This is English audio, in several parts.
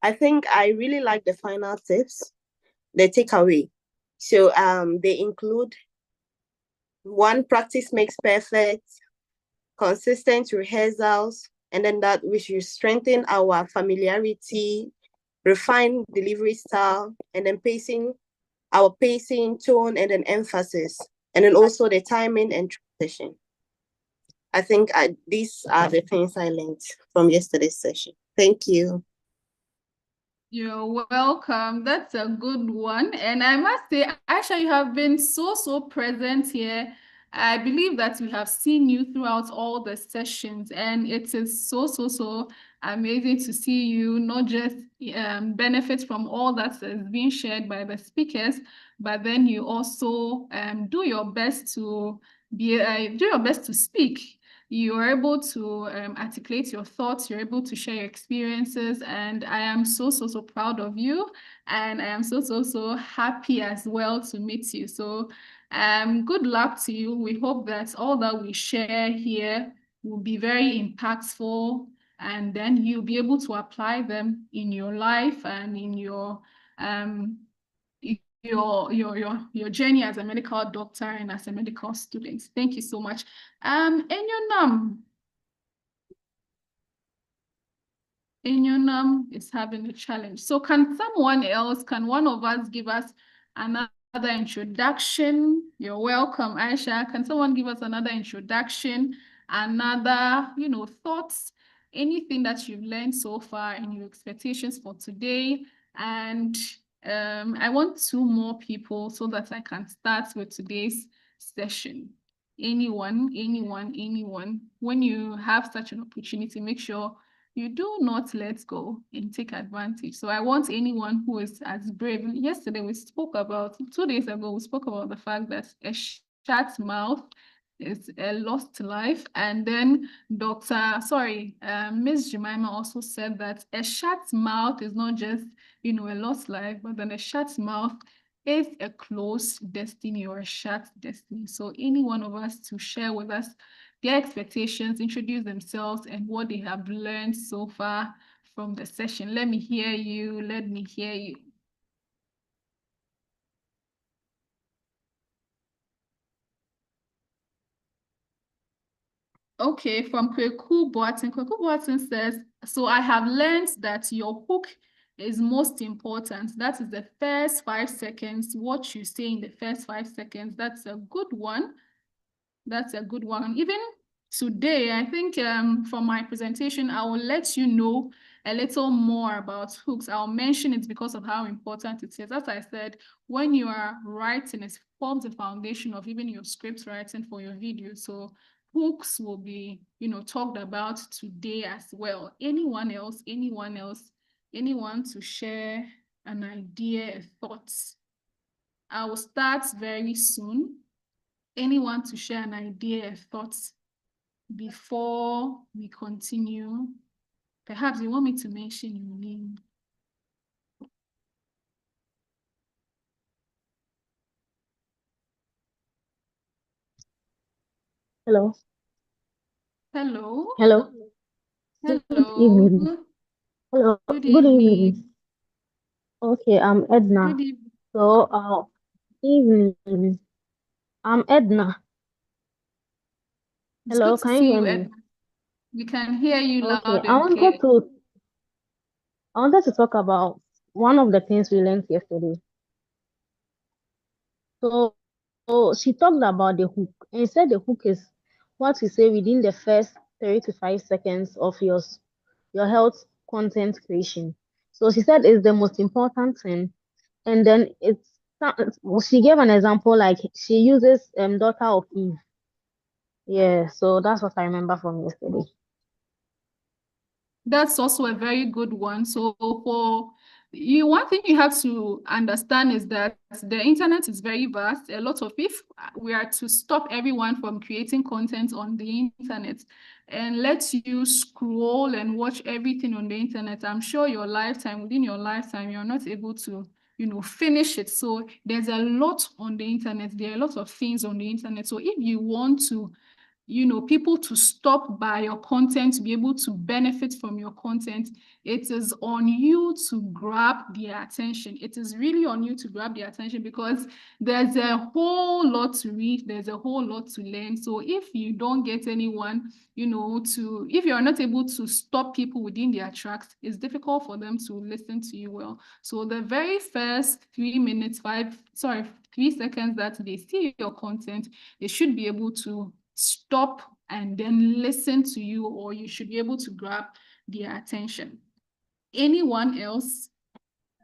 I think I really like the final tips, the takeaway. So they include one, practice makes perfect, consistent rehearsals, and then that we should strengthen our familiarity, refine delivery style, and then pacing, tone, and then emphasis, and then also the timing and transition. I think these are the things I learned from yesterday's session. Thank you. You're welcome. That's a good one. And I must say, Aisha, you have been so present here. I believe that we have seen you throughout all the sessions, and it is so amazing to see you not just benefit from all that is being shared by the speakers, but then you also do your best to speak. You're able to articulate your thoughts, you're able to share your experiences, and I am so proud of you, and I am so happy as well to meet you. So good luck to you. We hope that all that we share here will be very impactful, and then you'll be able to apply them in your life and in your your journey as a medical doctor and as a medical student. Thank you so much. Enyonam is having a challenge. So can one of us give us another introduction? You're welcome, Aisha. Can someone give us another introduction, another, thoughts, anything that you've learned so far and your expectations for today? And I want 2 more people so that I can start with today's session. Anyone. When you have such an opportunity, make sure you do not let go and take advantage. So I want anyone who is as brave. Yesterday, 2 days ago, we spoke about the fact that a shut mouth is a lost life. And then Ms. Jemima also said that a shut mouth is not just, a lost life, but then a shut mouth is a closed destiny or a shut destiny. So any one of us to share with us their expectations, introduce themselves, and what they have learned so far from the session. Let me hear you. Okay, from Kweku Boatin. Kweku Boatin says, so I have learned that your hook is most important. That is the first 5 seconds, what you say in the first 5 seconds. That's a good one. Even today, I think for my presentation, I will let you know a little more about hooks. I'll mention it because of how important it is. As I said, when you are writing, it forms the foundation of even your script writing for your video. So hooks will be, talked about today as well. Anyone to share an idea, a thought? I will start very soon. Anyone to share an idea, a thought before we continue? Perhaps you want me to mention your name. Hello. Hello. Hello. Hello. Good evening. Hello. Good Good evening. evening. Okay, I'm Edna. Good evening. So, evening. I'm Edna. It's Hello, good to can you see hear you, me? Edna. We can hear you Okay, loud and clear. I wanted to talk about one of the things we learned yesterday. So, she talked about the hook and said the hook is what you say within the first 3 to 5 seconds of your health content creation. So she said it's the most important thing. And then she gave an example like she uses daughter of Eve. Yeah, so that's what I remember from yesterday. That's also a very good one. So for you, one thing you have to understand is that the internet is very vast. A lot of, if we are to stop everyone from creating content on the internet and let you scroll and watch everything on the internet, I'm sure within your lifetime, you're not able to, finish it. So there's a lot on the internet. There are a lot of things on the internet. So if you want to people to stop by your content, to be able to benefit from your content. It is on you to grab their attention. It is really on you to grab their attention, because there's a whole lot to read, there's a whole lot to learn. So if you don't get anyone, if you're not able to stop people within their tracks, it's difficult for them to listen to you well. So the very first 3 seconds that they see your content, they should be able to stop and then listen to you, or you should be able to grab their attention. Anyone else?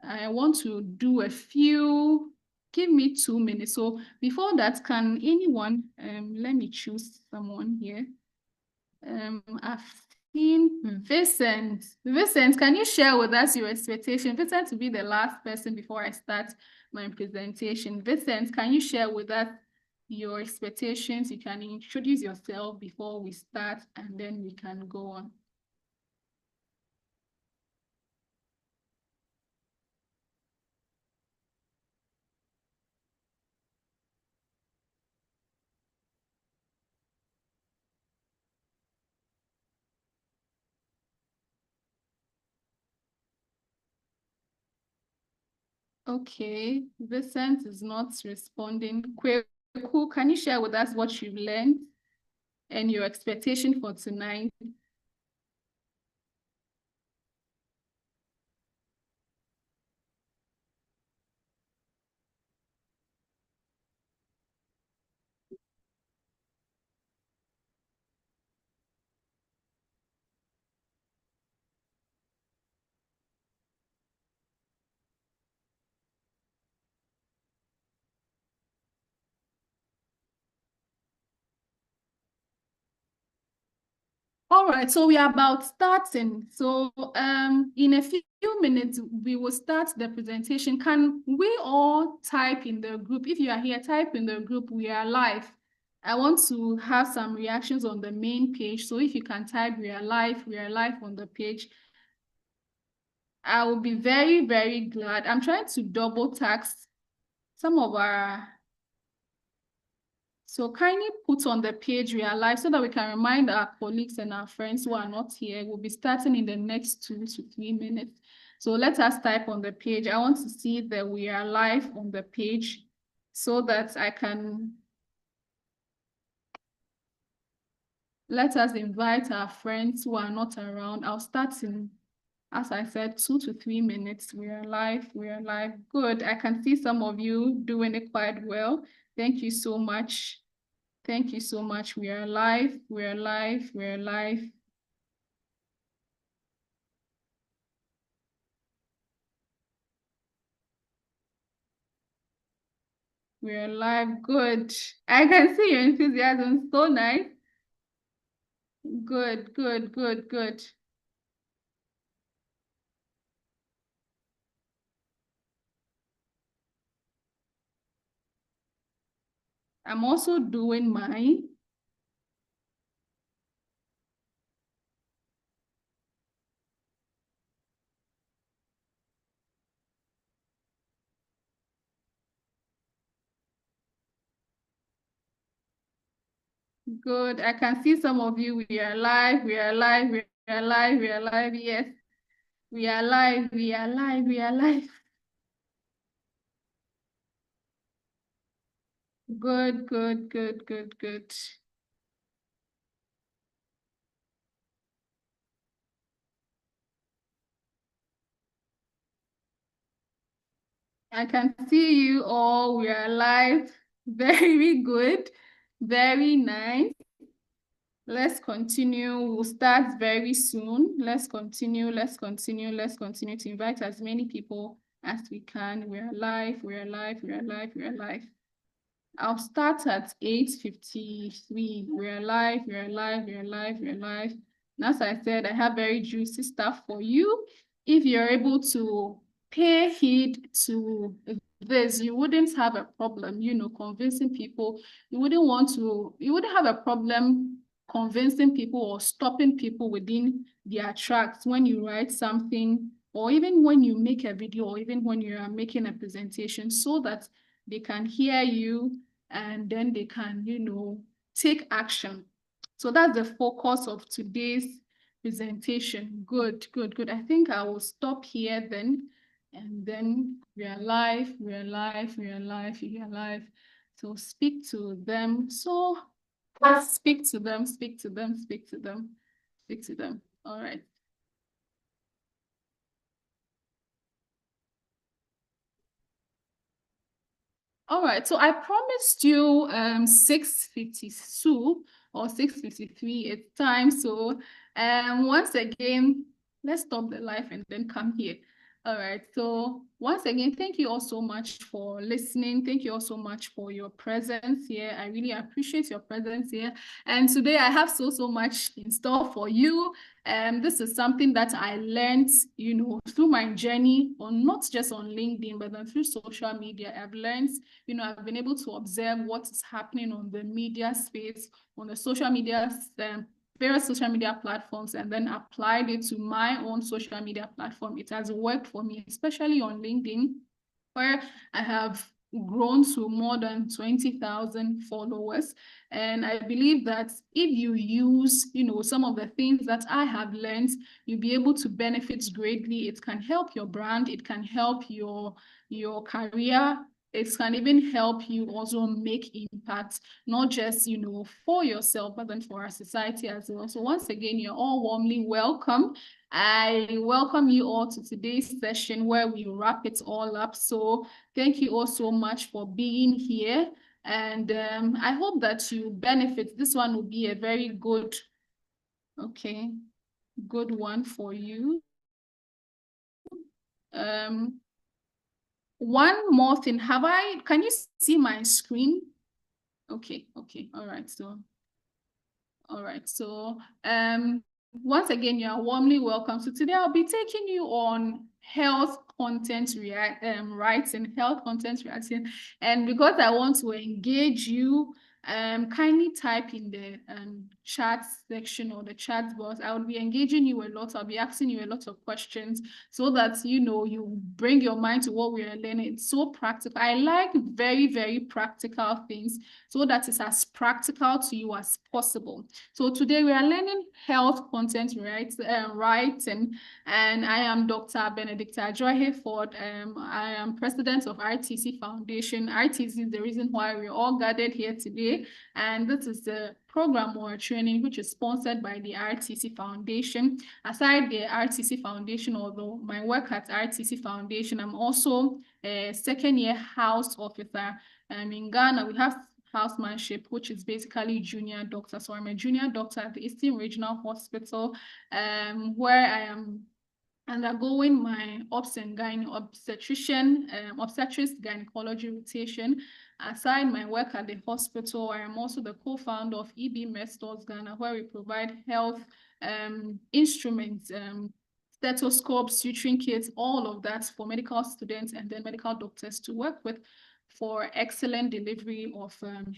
I want to do a few, give me 2 minutes. So before that, can anyone, let me choose someone here. I've seen Vincent. Vincent, can you share with us your expectation? Vincent will be the last person before I start my presentation. Vincent, can you share with us your expectations? You can introduce yourself before we start, and then we can go on. Okay, Vincent is not responding. Kweku, can you share with us what you've learned and your expectation for tonight? All right, so we are about starting. So in a few minutes, we will start the presentation. Can we all type in the group? If you are here, type in the group, we are live. I want to have some reactions on the main page. So if you can type, we are live on the page. I will be very, very glad. I'm trying to double tax some of our... So kindly put on the page we are live, so that we can remind our colleagues and our friends who are not here. We'll be starting in the next 2 to 3 minutes. So let us type on the page. I want to see that we are live on the page, so that I can... Let us invite our friends who are not around. I'll start in, as I said, 2 to 3 minutes. We are live. Good. I can see some of you doing it quite well. Thank you so much. Thank you so much. We are live. We are live. We are live. We are live. Good. I can see your enthusiasm. So nice. Good, good, good, good. I'm also doing mine. Good. I can see some of you. We are live. We are live. We are live. We are live. Yes. We are live. We are live. We are live. Good, good, good, good, good. I can see you all. We are live. Very good. Very nice. Let's continue. We'll start very soon. Let's continue. Let's continue. Let's continue to invite as many people as we can. We are live. We are live. We are live. We are live. I'll start at 8:53. We are live. We are live. We are live. We are live. And as I said, I have very juicy stuff for you. If you're able to pay heed to this, you wouldn't have a problem, convincing people. You wouldn't have a problem convincing people or stopping people within their tracks when you write something, or even when you make a video, or even when you are making a presentation, so that they can hear you and then they can, take action. So that's the focus of today's presentation. Good, good, good. I think I will stop here then. And then we are live, we are live, we are live, we are live. So speak to them. So speak to them, speak to them, speak to them, speak to them. All right. All right, so I promised you 6:52 or 6:53. It's time. So once again, let's stop the live and then come here. All right, so once again, thank you all so much for listening. Thank you all so much for your presence here. I really appreciate your presence here. And today I have so much in store for you. This is something that I learned, through my journey, on not just on LinkedIn, but then through social media. I've learned, I've been able to observe what is happening on the media space, on the social media, various social media platforms, and then applied it to my own social media platform. It has worked for me, especially on LinkedIn, where I have grown to more than 20,000 followers. And I believe that if you use, some of the things that I have learned, you'll be able to benefit greatly. It can help your brand. It can help your career. It can even help you also make impact, not just, for yourself, but then for our society as well. So once again, you're all warmly welcome. I welcome you all to today's session where we wrap it all up. So thank you all so much for being here. And I hope that you benefit. This one will be a very good, good one for you. One more thing, can you see my screen? Okay, all right, so once again, you are warmly welcome. So today I'll be taking you on health content writing, health content writing, and because I want to engage you, kindly type in the chat section or the chat box. I will be engaging you a lot. I'll be asking you a lot of questions so that you bring your mind to what we are learning. It's so practical. I like very, very practical things so that it's as practical to you as possible. So today we are learning health content writing, and I am Dr. Benedicta Hayford. I am president of RTC Foundation. RTC is the reason why we're all gathered here today, and this is the program or training which is sponsored by the RTC Foundation. Aside the RTC Foundation, although my work at RTC Foundation, I'm also a second-year house officer. In Ghana, we have housemanship, which is basically junior doctor. So I'm a junior doctor at the Eastern Regional Hospital, where I am undergoing my obstetrics gynecology rotation. Aside my work at the hospital, I am also the co-founder of EB Mestors Ghana, where we provide health instruments, stethoscopes, suturing kits, all of that for medical students and then medical doctors to work with for excellent delivery of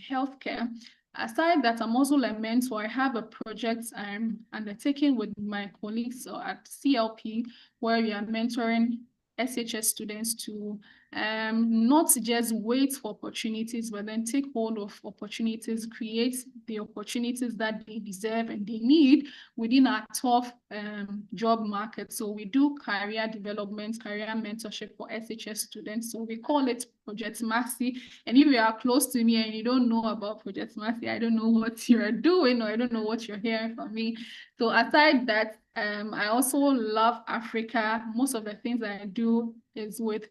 healthcare. Aside that, I'm also a mentor. I have a project I'm undertaking with my colleagues at CLP, where we are mentoring SHS students to not just wait for opportunities, but then take hold of opportunities, create the opportunities that they deserve and they need within our tough job market. So we do career development, career mentorship for SHS students. So we call it Project Maxi. And if you are close to me and you don't know about Project Maxi, I don't know what you're doing, or I don't know what you're hearing from me. So aside that, I also love Africa. Most of the things that I do is with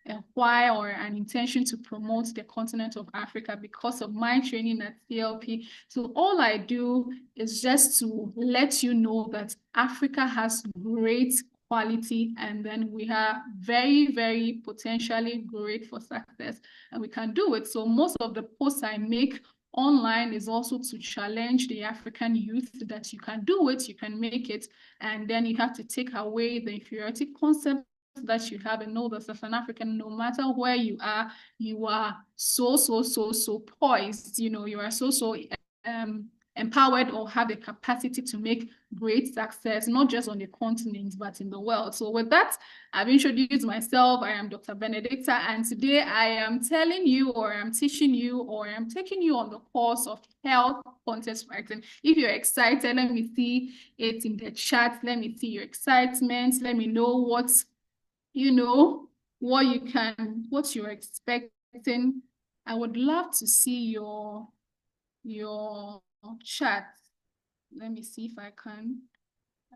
a why or an intention to promote the continent of Africa because of my training at CLP. So all I do is just to let you know that Africa has great quality, and then we are very, very potentially great for success, and we can do it. So most of the posts I make online is also to challenge the African youth that you can do it, you can make it, and then you have to take away the inferiority concept that you have and know that as an African, no matter where you are so poised, you are so empowered or have a capacity to make great success, not just on the continent, but in the world. So with that, I've introduced myself. I am Dr. Benedicta, and today I am telling you, or I'm teaching you, or I'm taking you on the course of health content writing. If you're excited, let me see it in the chat. Let me see your excitement. Let me know what you're expecting. I would love to see your chat. Let me see if I can.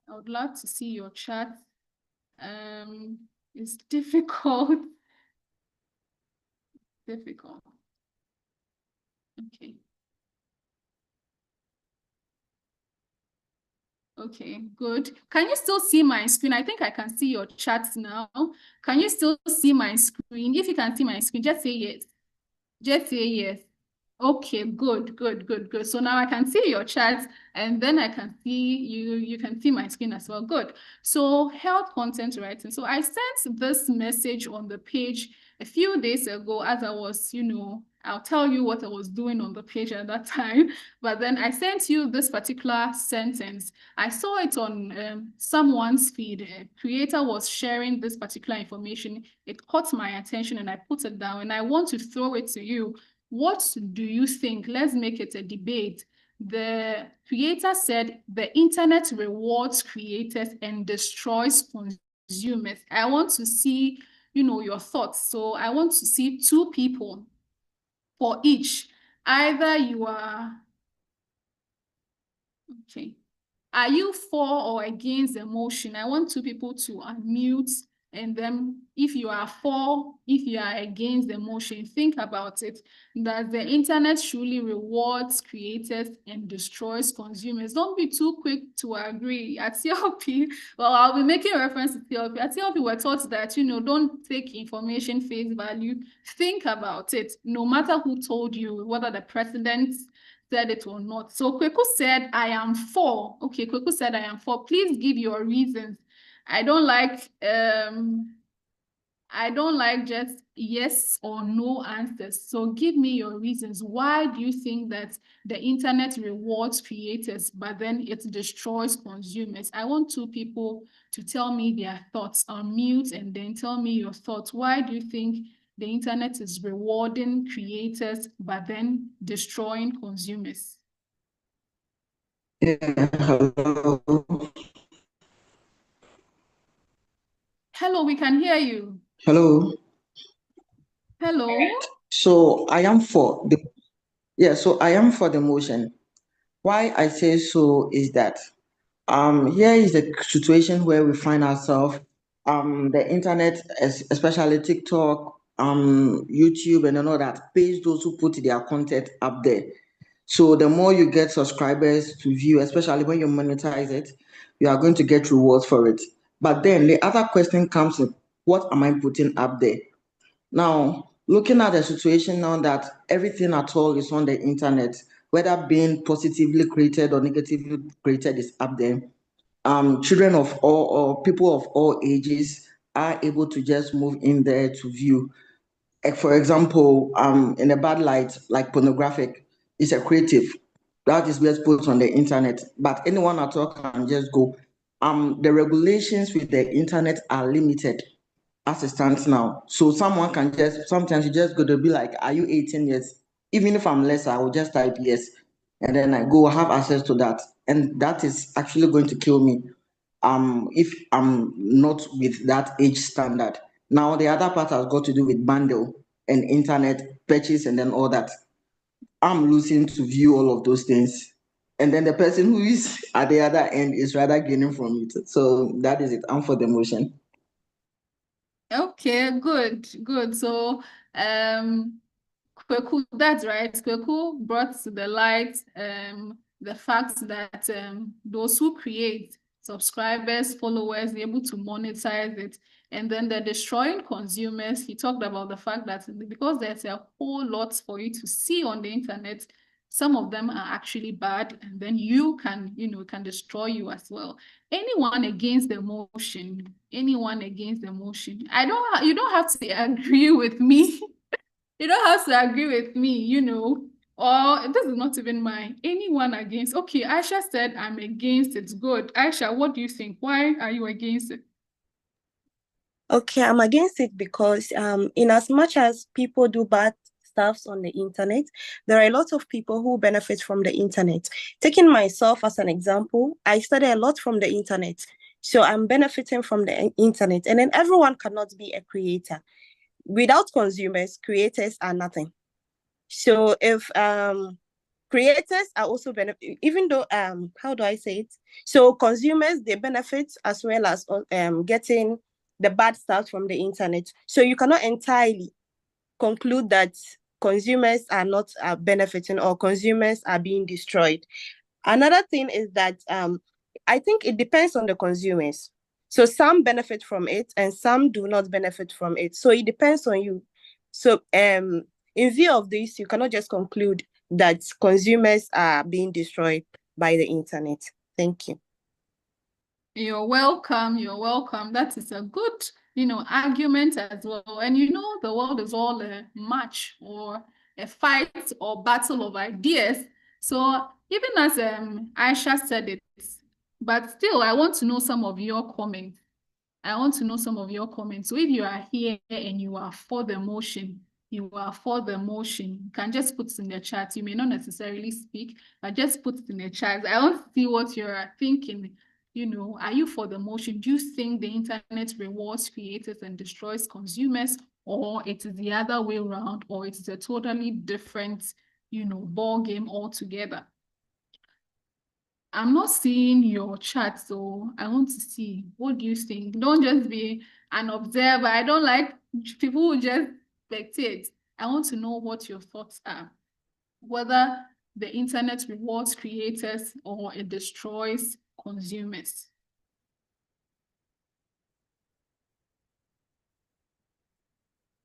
I would love to see your chat. It's difficult. Difficult. Okay. Okay, good. Can you still see my screen? I think I can see your chat now. Can you still see my screen? If you can see my screen, just say yes. Just say yes. Okay, good. So now I can see your chat, and then I can see you can see my screen as well. Good. So health content writing. So I sent this message on the page a few days ago as I was, I'll tell you what I was doing on the page at that time. But then I sent you this particular sentence. I saw it on someone's feed. A creator was sharing this particular information. It caught my attention and I put it down, and I want to throw it to you. What do you think? Let's make it a debate. The creator said the internet rewards creators and destroys consumers. I want to see, your thoughts. So I want to see two people for each. Either you are, okay. Are you for or against the motion? I want two people to unmute, and then if you are for, if you are against the motion, think about it. Does the internet truly rewards creators and destroys consumers? Don't be too quick to agree. At CLP, well, I'll be making reference to CLP. At CLP, we're taught that, don't take information face value. Think about it. No matter who told you, whether the president said it or not. So Kweku said, I am for. Okay, Kweku said, I am for. Please give your reasons. I don't like just yes or no answers. So give me your reasons. Why do you think that the internet rewards creators, but then it destroys consumers? I want two people to tell me their thoughts. Unmute and then tell me your thoughts. Why do you think the internet is rewarding creators, but then destroying consumers? Yeah, hello. Hello, we can hear you. Hello. Hello. So I am for the motion. Why I say so is that here is the situation where we find ourselves. The internet, especially TikTok, YouTube, and all that, pays those who put their content up there. So the more you get subscribers to view, especially when you monetize it, you are going to get rewards for it. But then the other question comes in, what am I putting up there? Now, looking at the situation now that everything at all is on the internet, whether being positively created or negatively created is up there. Children of all or people of all ages are able to just move in there to view. For example, in a bad light, like pornographic, is a creative that is just put on the internet, but anyone at all can just go. The regulations with the internet are limited as it stands now. So someone can sometimes you just go to be like, are you 18 years? Even if I'm less, I will just type yes. And then I go have access to that. And that is actually going to kill me if I'm not with that age standard. Now, the other part has got to do with bundle and internet purchase and then all that. I'm losing to view all of those things. And then the person who is at the other end is rather gaining from it. So that is it. I'm for the motion. Okay, good. So, Kweku, that's right. Kweku brought to the light the fact that those who create subscribers, followers, they're able to monetize it. And then the destroying consumers, he talked about the fact that because there's a whole lot for you to see on the internet, some of them are actually bad, and then you can, can destroy you as well. Anyone against the motion? Anyone against the motion? You don't have to agree with me. You don't have to agree with me, Or this is not even mine. Anyone against? Okay, Aisha said I'm against it. Good. Aisha, what do you think? Why are you against it? Okay, I'm against it because in as much as people do bad stuffs on the internet, there are a lot of people who benefit from the internet. Taking myself as an example, I study a lot from the internet. So I'm benefiting from the internet. And then everyone cannot be a creator. Without consumers, creators are nothing. So if creators are also benefit, even though how do I say it? So consumers, they benefit as well as getting the bad stuff from the internet. So you cannot entirely conclude that consumers are not benefiting or consumers are being destroyed. Another thing is that I think it depends on the consumers. So some benefit from it and some do not benefit from it. So it depends on you. So in view of this, you cannot just conclude that consumers are being destroyed by the internet. Thank you. You're welcome. You're welcome. That is a good, argument as well. And the world is all a match or a fight or battle of ideas. So even as Aisha said it, but still, I want to know some of your comments. I want to know some of your comments. So if you are here and you are for the motion, you can just put it in the chat. You may not necessarily speak, but just put it in the chat. I want to see what you're thinking. Are you for the motion? Do you think the internet rewards creators and destroys consumers, or it is the other way around, or it is a totally different, ball game altogether? I'm not seeing your chat, so I want to see. What do you think? Don't just be an observer. I don't like people who just spectate. I want to know what your thoughts are. Whether the internet rewards creators or it destroys consumers.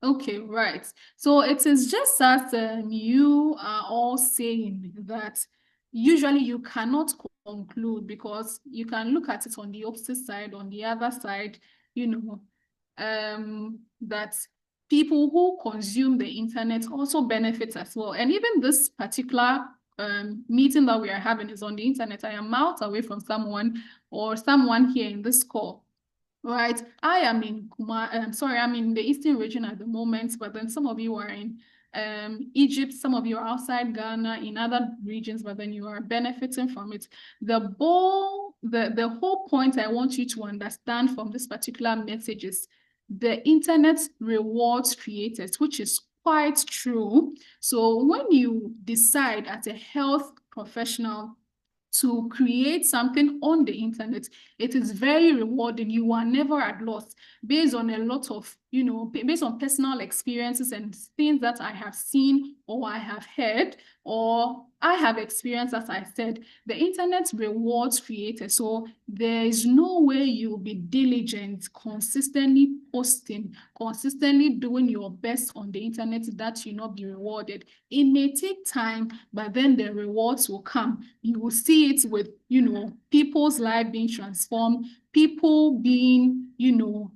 Okay, right. So it is just as you are all saying that usually you cannot conclude because you can look at it on the opposite side, on the other side, that people who consume the internet also benefit as well. And even this particular meeting that we are having is on the internet. I am miles away from someone here in this call. Right. I am in I'm in the eastern region at the moment, but then some of you are in Egypt, some of you are outside Ghana, in other regions, but then you are benefiting from it. The whole point I want you to understand from this particular message is the internet rewards creators, which is quite true. So when you decide as a health professional to create something on the internet, it is very rewarding. You are never at loss based on a lot of, based on personal experiences and things that I have seen or I have heard or I have experienced. As I said, the internet rewards creators. So there is no way you'll be diligent, consistently posting, consistently doing your best on the internet that you'll not be rewarded. It may take time, but then the rewards will come. You will see it with, people's life being transformed, people being,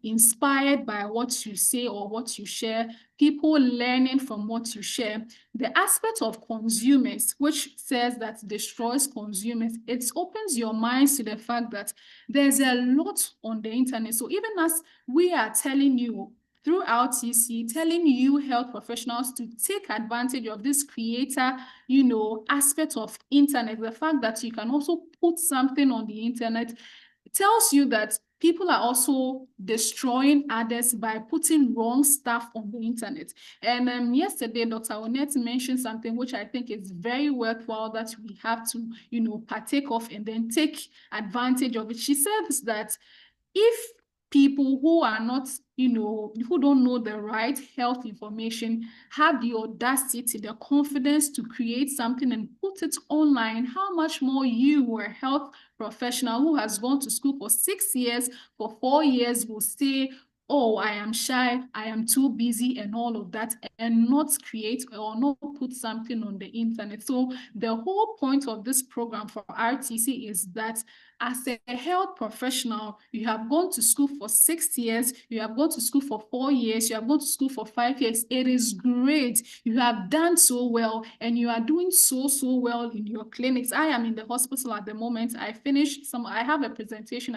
inspired by what you say or what you share, people learning from what you share. The aspect of consumers, which says that destroys consumers, it opens your minds to the fact that there's a lot on the internet. So even as we are telling you through RTC, telling you health professionals to take advantage of this creator, aspect of internet, the fact that you can also put something on the internet tells you that people are also destroying others by putting wrong stuff on the internet. And yesterday, Dr. Onette mentioned something which I think is very worthwhile that we have to, partake of and then take advantage of it. She says that if people who are not, who don't know the right health information have the audacity, the confidence to create something and put it online, how much more you, a health professional who has gone to school for 6 years, for 4 years, will say, oh, I am shy, I am too busy and all of that, and not create or not put something on the internet. So the whole point of this program for RTC is that As a health professional, you have gone to school for 6 years, you have gone to school for 4 years, you have gone to school for 5 years. It is great. You have done so well, and you are doing so well in your clinics. I am in the hospital at the moment. I have a presentation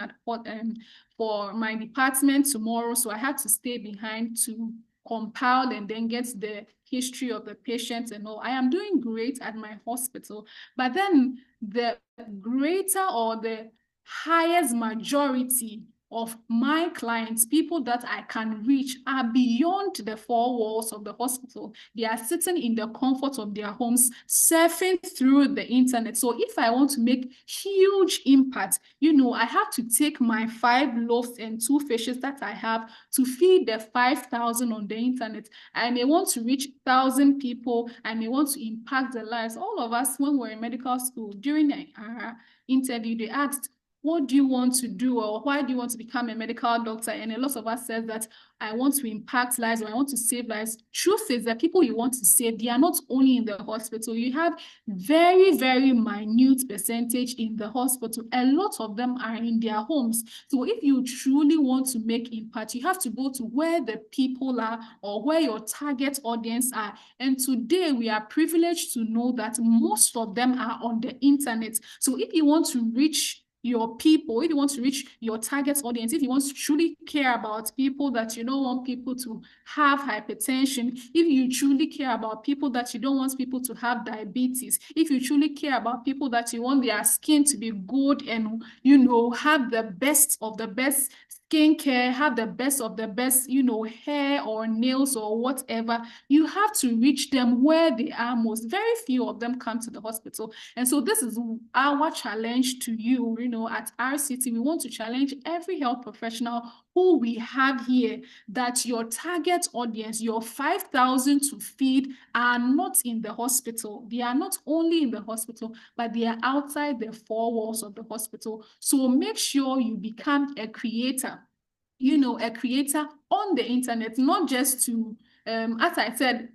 for my department tomorrow, so I had to stay behind to compile and then get the history of the patients and all. I am doing great at my hospital, but then the greater or the highest majority of my clients, people that I can reach, are beyond the 4 walls of the hospital. They are sitting in the comfort of their homes, surfing through the internet. So if I want to make huge impact, I have to take my 5 loaves and 2 fishes that I have to feed the 5,000 on the internet. I may want to reach 1,000 people. I may want to impact their lives. All of us, when we're in medical school, during our interview, they asked, what do you want to do, or why do you want to become a medical doctor? And a lot of us said that I want to impact lives, or I want to save lives. Truth is that people you want to save, they are not only in the hospital. You have very, very minute percentage in the hospital. A lot of them are in their homes. So if you truly want to make impact, you have to go to where the people are, or where your target audience are. And today we are privileged to know that most of them are on the internet. So if you want to reach your people, if you want to reach your target audience, if you want to truly care about people that you don't want people to have hypertension, if you truly care about people that you don't want people to have diabetes, if you truly care about people that you want their skin to be good and, have the best of the best skincare, have the best of the best, hair or nails or whatever, you have to reach them where they are most. Very few of them come to the hospital. And so this is our challenge to you, at RCT. We want to challenge every health professional who we have here, that your target audience, your 5,000 to feed, are not in the hospital. They are not only in the hospital, but they are outside the 4 walls of the hospital. So make sure you become a creator, a creator on the internet, not just to, as I said,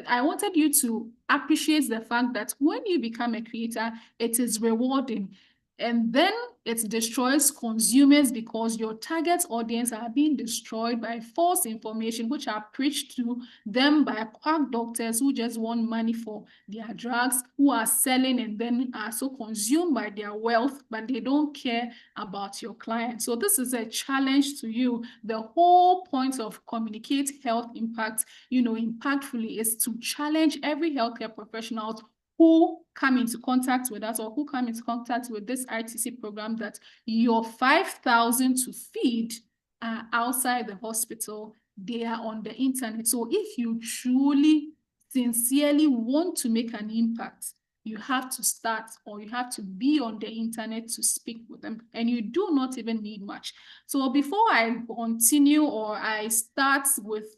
I wanted you to appreciate the fact that when you become a creator, it is rewarding. And then it destroys consumers, because your target audience are being destroyed by false information, which are preached to them by quack doctors who just want money for their drugs, who are selling and then are so consumed by their wealth, but they don't care about your client. So this is a challenge to you. The whole point of Communicate Health Impact, impactfully, is to challenge every healthcare professional who come into contact with us, or who come into contact with this RTC program, that your 5,000 to feed are outside the hospital. They are on the internet. So if you truly, sincerely want to make an impact, you have to start, or you have to be on the internet to speak with them. And you do not even need much. So before I continue, or I start with,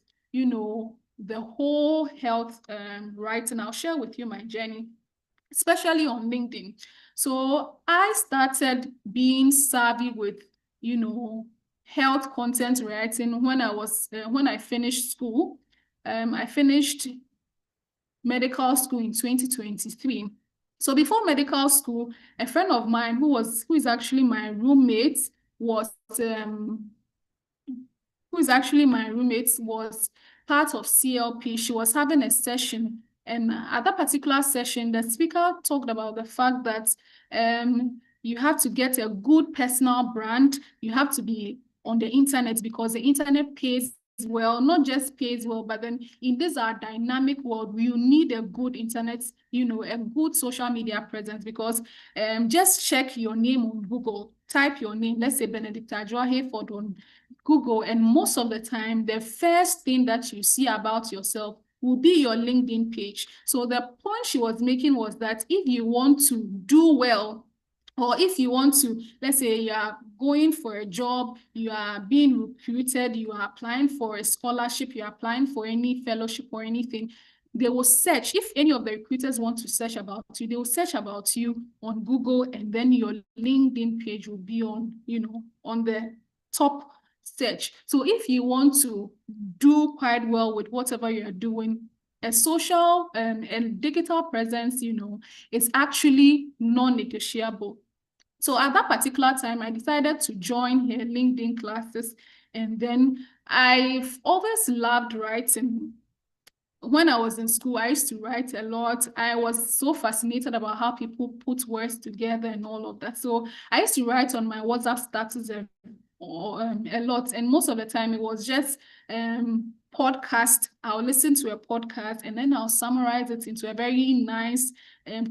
the whole health writing, I'll share with you my journey, especially on LinkedIn. So I started being savvy with, health content writing when I finished school. I finished medical school in 2023. So before medical school, a friend of mine who is actually my roommate was part of CLP. She was having a session, and at that particular session, the speaker talked about the fact that you have to get a good personal brand. You have to be on the internet, because the internet pays well, not just pays well, but then in this our dynamic world, you need a good internet, a good social media presence, because just check your name on Google, type your name, let's say Benedicta Hayford on Google, and most of the time, the first thing that you see about yourself will be your LinkedIn page. So the point she was making was that if you want to do well, or if you want to, let's say you are going for a job, you are being recruited, you are applying for a scholarship, you are applying for any fellowship or anything, they will search. If any of the recruiters want to search about you, they will search about you on Google, and then your LinkedIn page will be on, on the top search. So if you want to do quite well with whatever you're doing, a social and digital presence, is actually non-negotiable. So at that particular time, I decided to join her LinkedIn classes. And then I've always loved writing. When I was in school, I used to write a lot. I was so fascinated about how people put words together and all of that. So I used to write on my WhatsApp status a lot. And most of the time it was just podcast. I'll listen to a podcast and then I'll summarize it into a very nice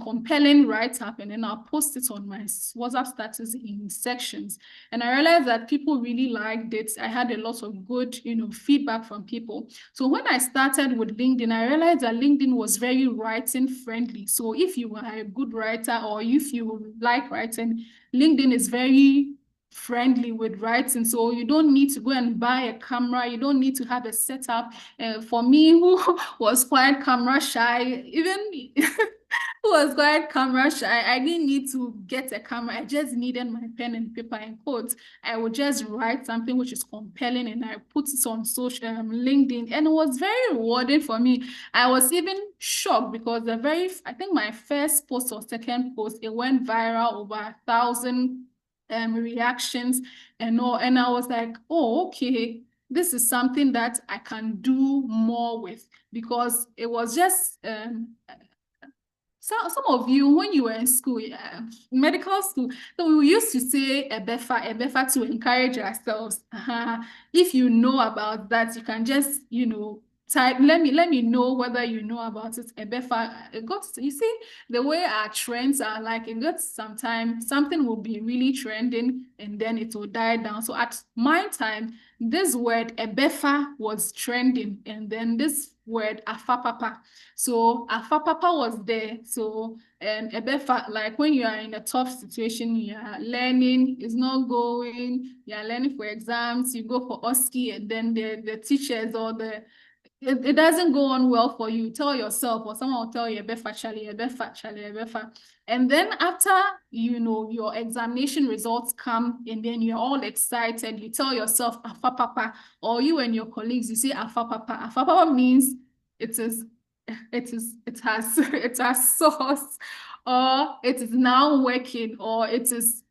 compelling write-up, and then I'll post it on my WhatsApp status in sections. And I realized that people really liked it. I had a lot of good, feedback from people. So when I started with LinkedIn, I realized that LinkedIn was very writing friendly. So if you are a good writer or if you like writing, LinkedIn is very friendly with writing. So you don't need to go and buy a camera. You don't need to have a setup. For me, who was quite camera shy, even who was quite camera shy, I didn't need to get a camera. I just needed my pen and paper and quotes. I would just write something which is compelling and I put it on social LinkedIn, and it was very rewarding for me. I was even shocked because I think my first post or second post, it went viral, over 1,000 reactions and all. And I was like, oh, okay, this is something that I can do more with, because it was just so some of you, when you were in school, medical school, so we used to say ebefa to encourage ourselves. If you know about that, you can just, type, let me know whether you know about it. Ebefa, you see the way our trends are, like it got sometime something will be really trending and then it will die down. So at my time, this word ebefa was trending, and then this word afapapa. So afapapa was there. So ebefa, like when you are in a tough situation, you are learning, it's not going, you are learning for exams, you go for OSCE, and then the teachers or it doesn't go on well for you, tell yourself, or someone will tell you, ebefa, Charlie, ebefa, Charlie, ebefa. And then after, your examination results come, and then you're all excited, you tell yourself, afapapa, or you and your colleagues, you say, afapapa. Afapapa means it has source, or it is now working, or it is,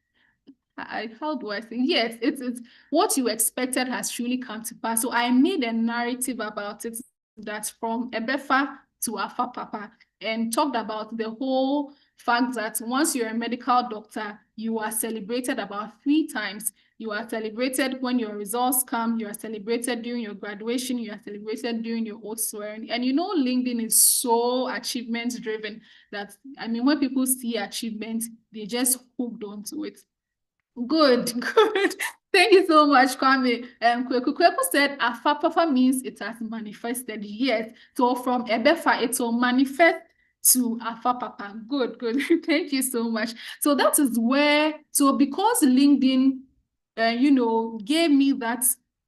how do I say? Yes, it is what you expected has truly come to pass. So I made a narrative about it, that from ebefa to afapapa, and talked about the whole fact that once you're a medical doctor, you are celebrated about 3 times. You are celebrated when your results come, you are celebrated during your graduation, you are celebrated during your oath swearing. And LinkedIn is so achievement driven that, when people see achievement, they just hooked onto it. Good, good. Thank you so much, Kwame. Kweku said afapapa means it has manifested. Yes. So from ebefa, it will manifest to afapapa. Good, good. Thank you so much. So that is where, because LinkedIn, gave me that,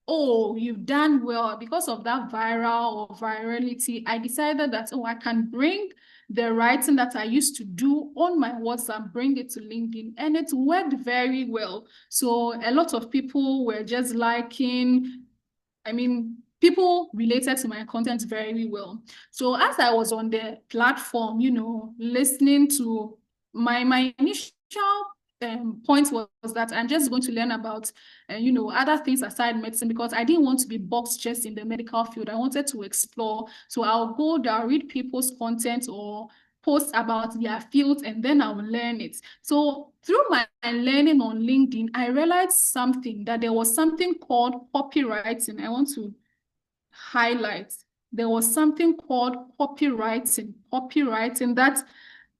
oh, you've done well, because of that virality, I decided that, I can bring the writing that I used to do on my WhatsApp, bring it to LinkedIn, and it worked very well. So a lot of people were just liking, people related to my content very well. So as I was on the platform, listening to my initial point was that I'm just going to learn about, other things aside medicine, because I didn't want to be boxed just in the medical field. I wanted to explore. So I'll go there, read people's content or post about their fields, and then I'll learn it. So through my learning on LinkedIn, I realized something, that there was something called copywriting. I want to highlight. There was something called copywriting that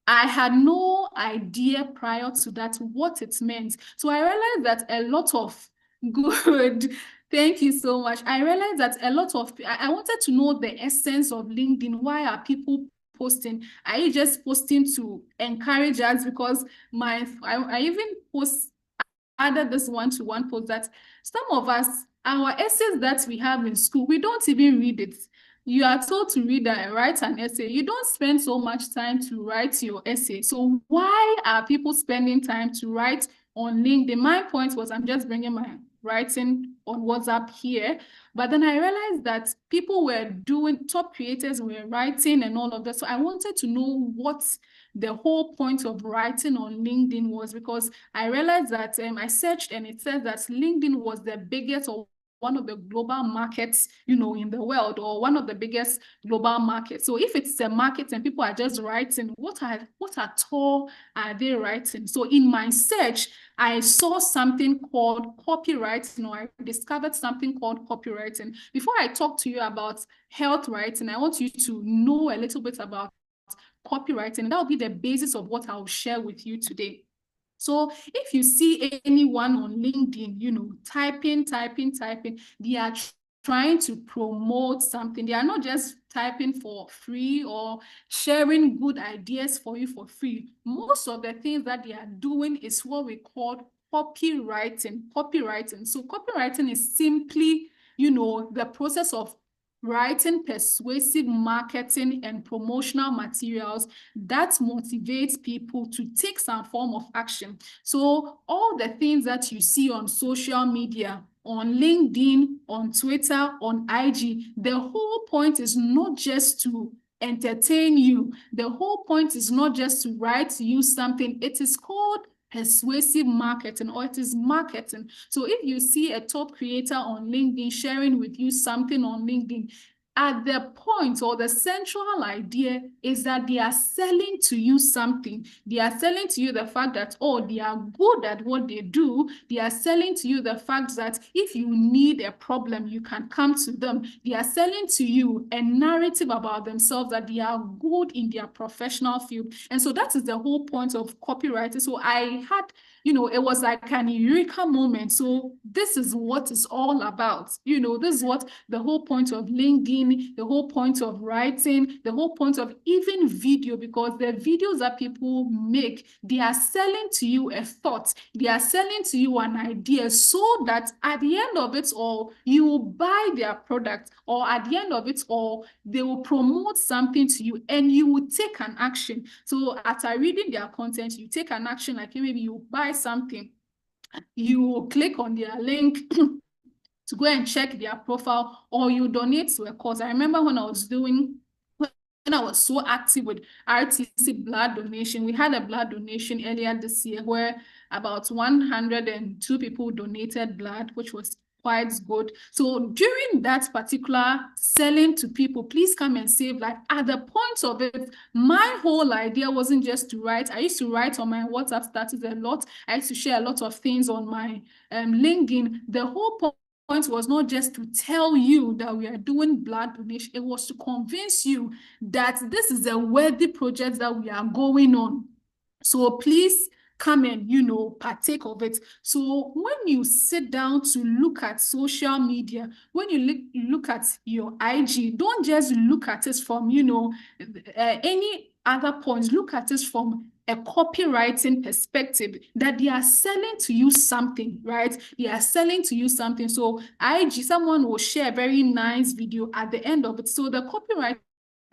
I had no idea prior to that what it meant. So I realized that a lot of good, thank you so much. I realized that a lot of, I wanted to know the essence of LinkedIn. Why are people posting? Are you just posting to encourage us? Because I even added this one-to-one post that some of us, our essays that we have in school, we don't even read it. You are told to read and write an essay. You don't spend so much time to write your essay. So why are people spending time to write on LinkedIn? My point was, I'm just bringing my writing on WhatsApp here. But then I realized that people were doing, top creators were writing and all of that. So I wanted to know what the whole point of writing on LinkedIn was, because I realized that I searched and it said that LinkedIn was the biggest or one of the global markets, in the world, or one of the biggest global markets. So if it's a market and people are just writing, what at all are they writing? So in my search, I saw something called copywriting, or I discovered something called copywriting. Before I talk to you about health writing, I want you to know a little bit about copywriting. That will be the basis of what I'll share with you today. So if you see anyone on LinkedIn, typing, they are trying to promote something. They are not just typing for free or sharing good ideas for you for free. Most of the things that they are doing is what we call copywriting. So copywriting is simply, the process of writing persuasive marketing and promotional materials that motivates people to take some form of action. So all the things that you see on social media, on LinkedIn, on Twitter, on IG, the whole point is not just to entertain you. The whole point is not just to write you something. It is called persuasive marketing, or it is marketing. So if you see a top creator on LinkedIn sharing with you something on LinkedIn, at the point or the central idea is that they are selling to you something. They are selling to you the fact that, oh, they are good at what they do. They are selling to you the fact that if you need a problem, you can come to them. They are selling to you a narrative about themselves that they are good in their professional field. And so that is the whole point of copywriting. So I had, it was like an eureka moment. So this is what it's all about. This is what the whole point of LinkedIn, the whole point of writing, the whole point of even video, because the videos that people make, they are selling to you a thought. They are selling to you an idea, so that at the end of it all, you will buy their product, or at the end of it all, they will promote something to you and you will take an action. So after reading their content, you take an action, like maybe you buy something, you click on their link to go and check their profile, or you donate to a cause. I remember when I was so active with RTC blood donation, we had a blood donation earlier this year where about 102 people donated blood, which was quite good. So during that particular selling to people, please come and save life, at the point of it, my whole idea wasn't just to write. I used to write on my WhatsApp status a lot. I used to share a lot of things on my LinkedIn. The whole point was not just to tell you that we are doing blood donation. It was to convince you that this is a worthy project that we are going on. So please come and, partake of it. So when you sit down to look at social media, when you look at your IG, don't just look at it from, any other points. Look at it from a copywriting perspective, that they are selling to you something, right? They are selling to you something. So IG, someone will share a very nice video at the end of it. So the copywriting,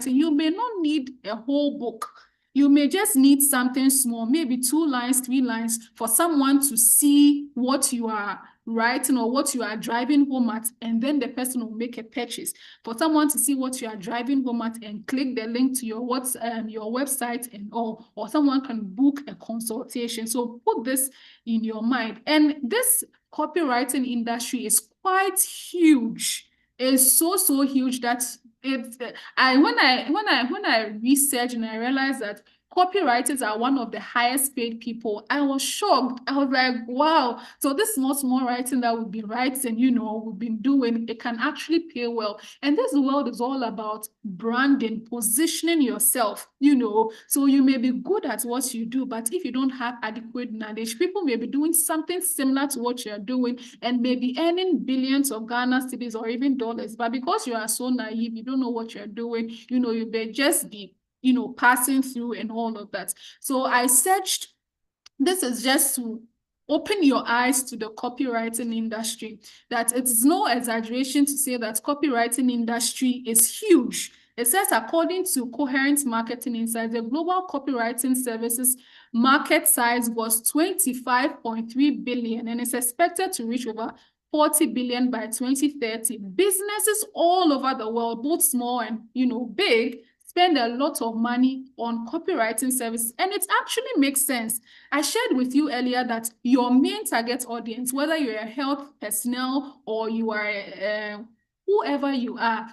you may not need a whole book. You may just need something small, maybe 2 lines, 3 lines, for someone to see what you are writing or what you are driving home at, and then the person will make a purchase. For someone to see what you are driving home at and click the link to your website and all, or someone can book a consultation. So put this in your mind. And this copywriting industry is quite huge. It's so huge that it's when I researched and I realized that copywriters are one of the highest paid people, I was shocked. I was like, wow. So this small writing that we've been writing, we've been doing, it can actually pay well. And this world is all about branding, positioning yourself, So you may be good at what you do, but if you don't have adequate knowledge, people may be doing something similar to what you're doing and may be earning billions of Ghana cedis or even dollars. But because you are so naive, you don't know what you're doing, you may just be passing through and all of that. So I searched, this is just to open your eyes to the copywriting industry, that it's no exaggeration to say that copywriting industry is huge. It says, according to Coherent Marketing Insights, the global copywriting services market size was 25.3 billion and is expected to reach over 40 billion by 2030. Businesses all over the world, both small and, big, spend a lot of money on copywriting services, and it actually makes sense. I shared with you earlier that your main target audience, whether you're a health personnel or you are whoever you are,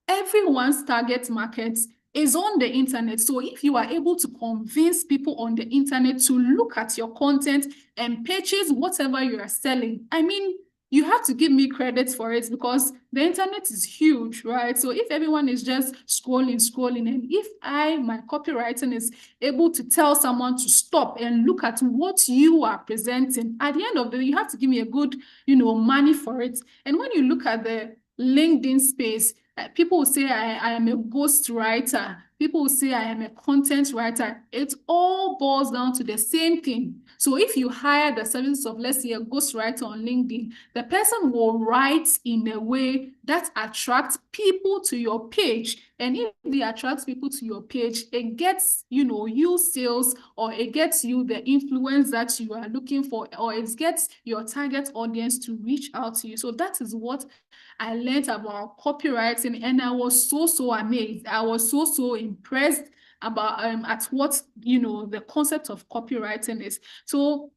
everyone's target market is on the internet. So if you are able to convince people on the internet to look at your content and purchase whatever you are selling, I mean, you have to give me credit for it, because the internet is huge, right? So if everyone is just scrolling, and if my copywriting is able to tell someone to stop and look at what you are presenting, at the end of the day, you have to give me a good, money for it. And when you look at the LinkedIn space, people will say I am a ghost writer. People will say I am a content writer. It all boils down to the same thing. So if you hire the services of, let's say, a ghost writer on LinkedIn, the person will write in a way that attracts people to your page. And if they attract people to your page, it gets, you sales, or it gets you the influence that you are looking for, or it gets your target audience to reach out to you. So that is what I learned about copywriting, and I was so amazed. I was so impressed about at what the concept of copywriting is. So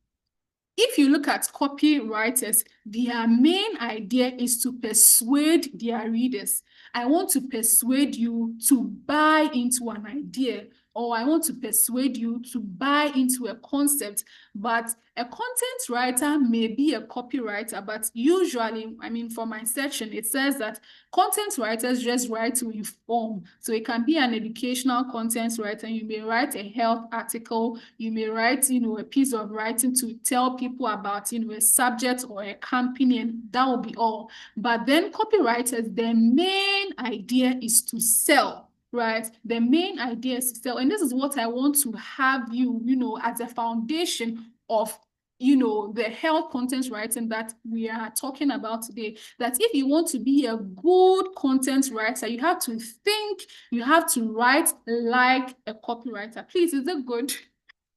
if you look at copywriters, their main idea is to persuade their readers. I want to persuade you to buy into an idea, or I want to persuade you to buy into a concept. But a content writer may be a copywriter, but usually, I mean, for my section, it says that content writers just write to inform. So it can be an educational content writer. You may write a health article. You may write, a piece of writing to tell people about, a subject or a company, and that will be all. But then copywriters, their main idea is to sell. Right? The main idea is to sell. And this is what I want to have you, as a foundation of, the health content writing that we are talking about today. That if you want to be a good content writer, you have to think, you have to write like a copywriter. Please, is it good?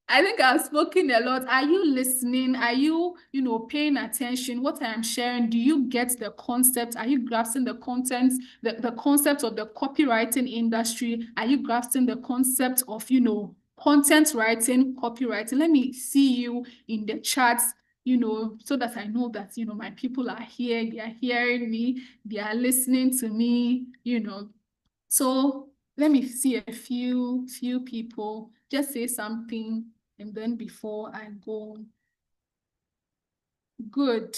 I think I've spoken a lot. Are you listening? Are you, paying attention? What I am sharing, do you get the concept? Are you grasping the content, the concept of the copywriting industry? Are you grasping the concept of, content writing, copywriting? Let me see you in the chats, so that I know that, my people are here, they are hearing me, they are listening to me, So let me see a few people. Just say something, and then before I go. Good.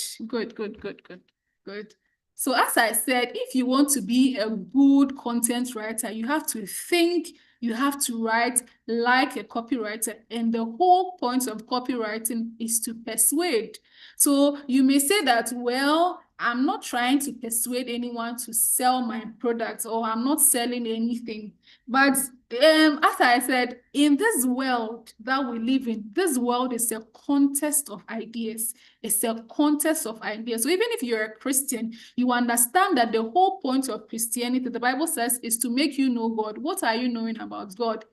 So as I said, if you want to be a good content writer, you have to think, you have to write like a copywriter. And the whole point of copywriting is to persuade. So you may say that, well, I'm not trying to persuade anyone to sell my products, or I'm not selling anything. But as I said, in this world that we live in, this world is a contest of ideas. It's a contest of ideas. So even if you're a Christian, you understand that the whole point of Christianity, the Bible says, is to make you know God. What are you knowing about God?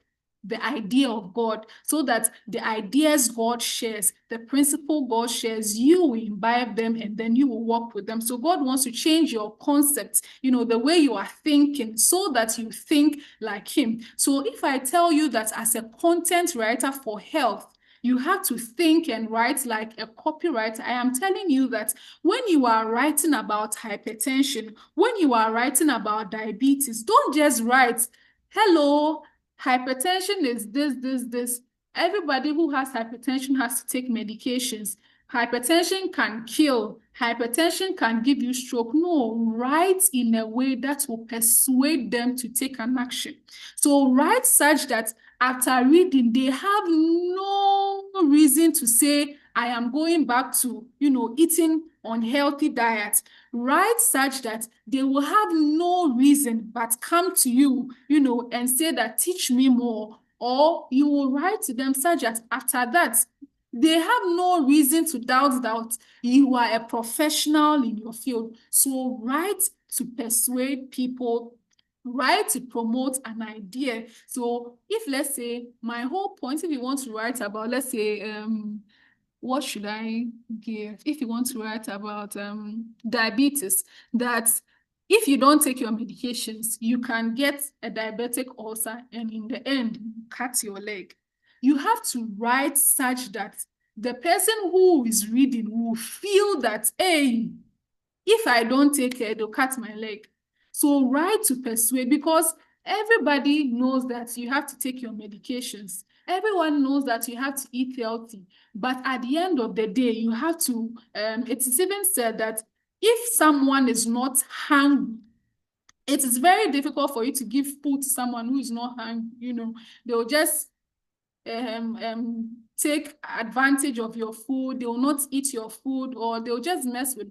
The idea of God, so that the ideas God shares, the principle God shares, you will imbibe them, and then you will work with them. So God wants to change your concepts, the way you are thinking, so that you think like him. So if I tell you that as a content writer for health, you have to think and write like a copywriter, I am telling you that when you are writing about hypertension, when you are writing about diabetes, don't just write, hello, hypertension is this. Everybody who has hypertension has to take medications. Hypertension can kill. Hypertension can give you stroke. No, write in a way that will persuade them to take an action. So write such that after reading, they have no reason to say, I am going back to, eating unhealthy diet. Write such that they will have no reason but come to you, and say that, teach me more. Or you will write to them such that after that, they have no reason to doubt that you are a professional in your field. So write to persuade people, write to promote an idea. So if, let's say, my whole point, if you want to write about, let's say, what should I give? If you want to write about diabetes, that if you don't take your medications, you can get a diabetic ulcer and in the end, cut your leg. You have to write such that the person who is reading will feel that, hey, if I don't take care, they'll cut my leg. So write to persuade, because everybody knows that you have to take your medications. Everyone knows that you have to eat healthy. But at the end of the day, you have to, it's even said that if someone is not hungry, it is very difficult for you to give food to someone who is not hungry. You know, they'll just take advantage of your food. They will not eat your food, or they'll just mess with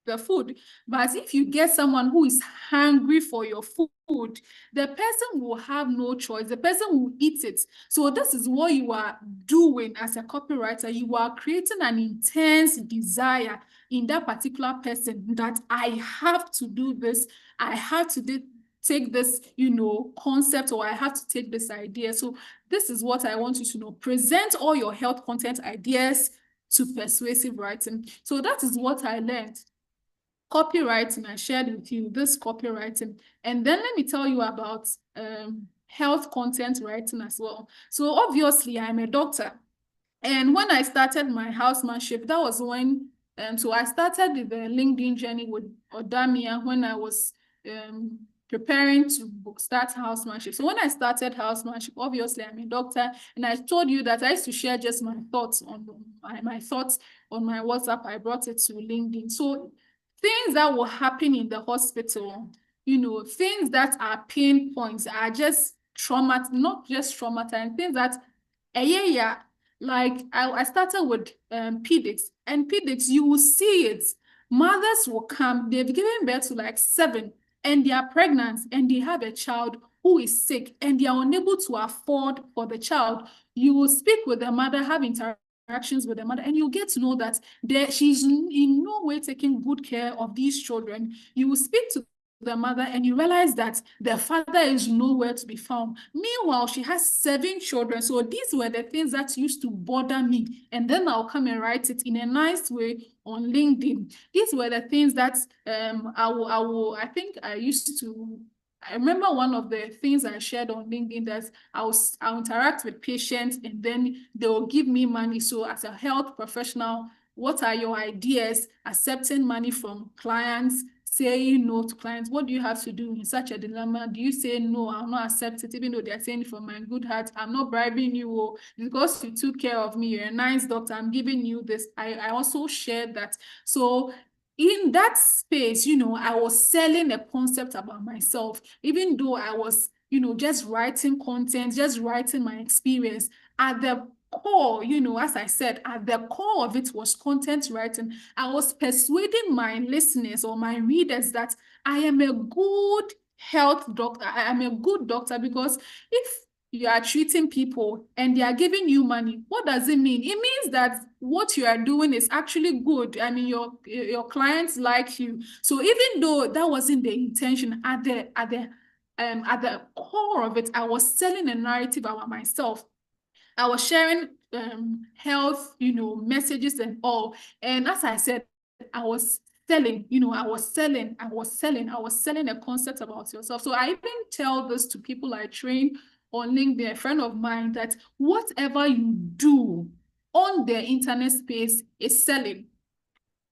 the food. But if you get someone who is hungry for your food, the person will have no choice. The person will eat it. So this is what you are doing as a copywriter. You are creating an intense desire in that particular person that I have to do this. I have to take this, you know, concept, or I have to take this idea. So this is what I want you to know. Present all your health content ideas to persuasive writing. So that is what I learned. Copywriting, I shared with you this copywriting. And then let me tell you about health content writing as well. So obviously I'm a doctor. And when I started my housemanship, that was when, so I started the LinkedIn journey with Odamia when I was preparing to start housemanship. So when I started housemanship, obviously I'm a doctor, and I told you that I used to share just my thoughts on my thoughts on my WhatsApp. I brought it to LinkedIn. So things that will happen in the hospital, you know, things that are pain points are just not just traumatizing, things that, yeah, like I started with pedics, and pedics, you will see it. Mothers will come, they've given birth to like 7, and they are pregnant, and they have a child who is sick, and they are unable to afford for the child. You will speak with the mother, have interactions with the mother, and you get to know that she's in no way taking good care of these children. You will speak to the mother, and you realize that the father is nowhere to be found. Meanwhile, she has 7 children. So these were the things that used to bother me. And then I'll come and write it in a nice way on LinkedIn. These were the things that I think I used to. I remember one of the things I shared on LinkedIn, that I'll interact with patients, and then they will give me money. So as a health professional, what are your ideas? Accepting money from clients, saying no to clients. What do you have to do in such a dilemma? Do you say no, I'll not accept it, even though they're saying it from my good heart? I'm not bribing you, because you took care of me, you're a nice doctor, I'm giving you this. I also shared that. So in that space, you know, I was selling a concept about myself, even though I was, you know, just writing content, just writing my experience. At the core, you know, as I said, at the core of it was content writing. I was persuading my listeners or my readers that I am a good health doctor. I am a good doctor, because if you are treating people and they are giving you money, what does it mean? It means that what you are doing is actually good. I mean, your clients like you. So even though that wasn't the intention, at the core of it, I was selling a narrative about myself. I was sharing health, you know, messages and all. And as I said, I was selling, you know, I was selling a concept about yourself. So I even tell this to people I train on LinkedIn, a friend of mine, that whatever you do on the internet space is selling.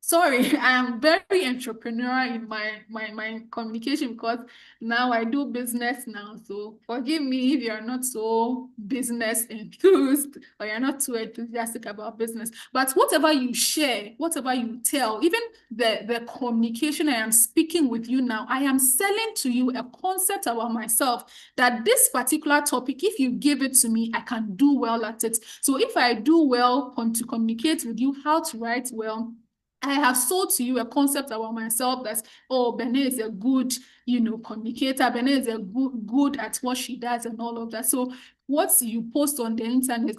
Sorry, I am very entrepreneurial in my communication, because now I do business now. So forgive me if you're not so business enthused, or you're not too enthusiastic about business. But whatever you share, whatever you tell, even the communication I am speaking with you now, I am selling to you a concept about myself, that this particular topic, if you give it to me, I can do well at it. So if I do well to communicate with you how to write well, I have sold to you a concept about myself that's, oh, Benet is a good, you know, communicator. Benet is a good at what she does and all of that. So what you post on the internet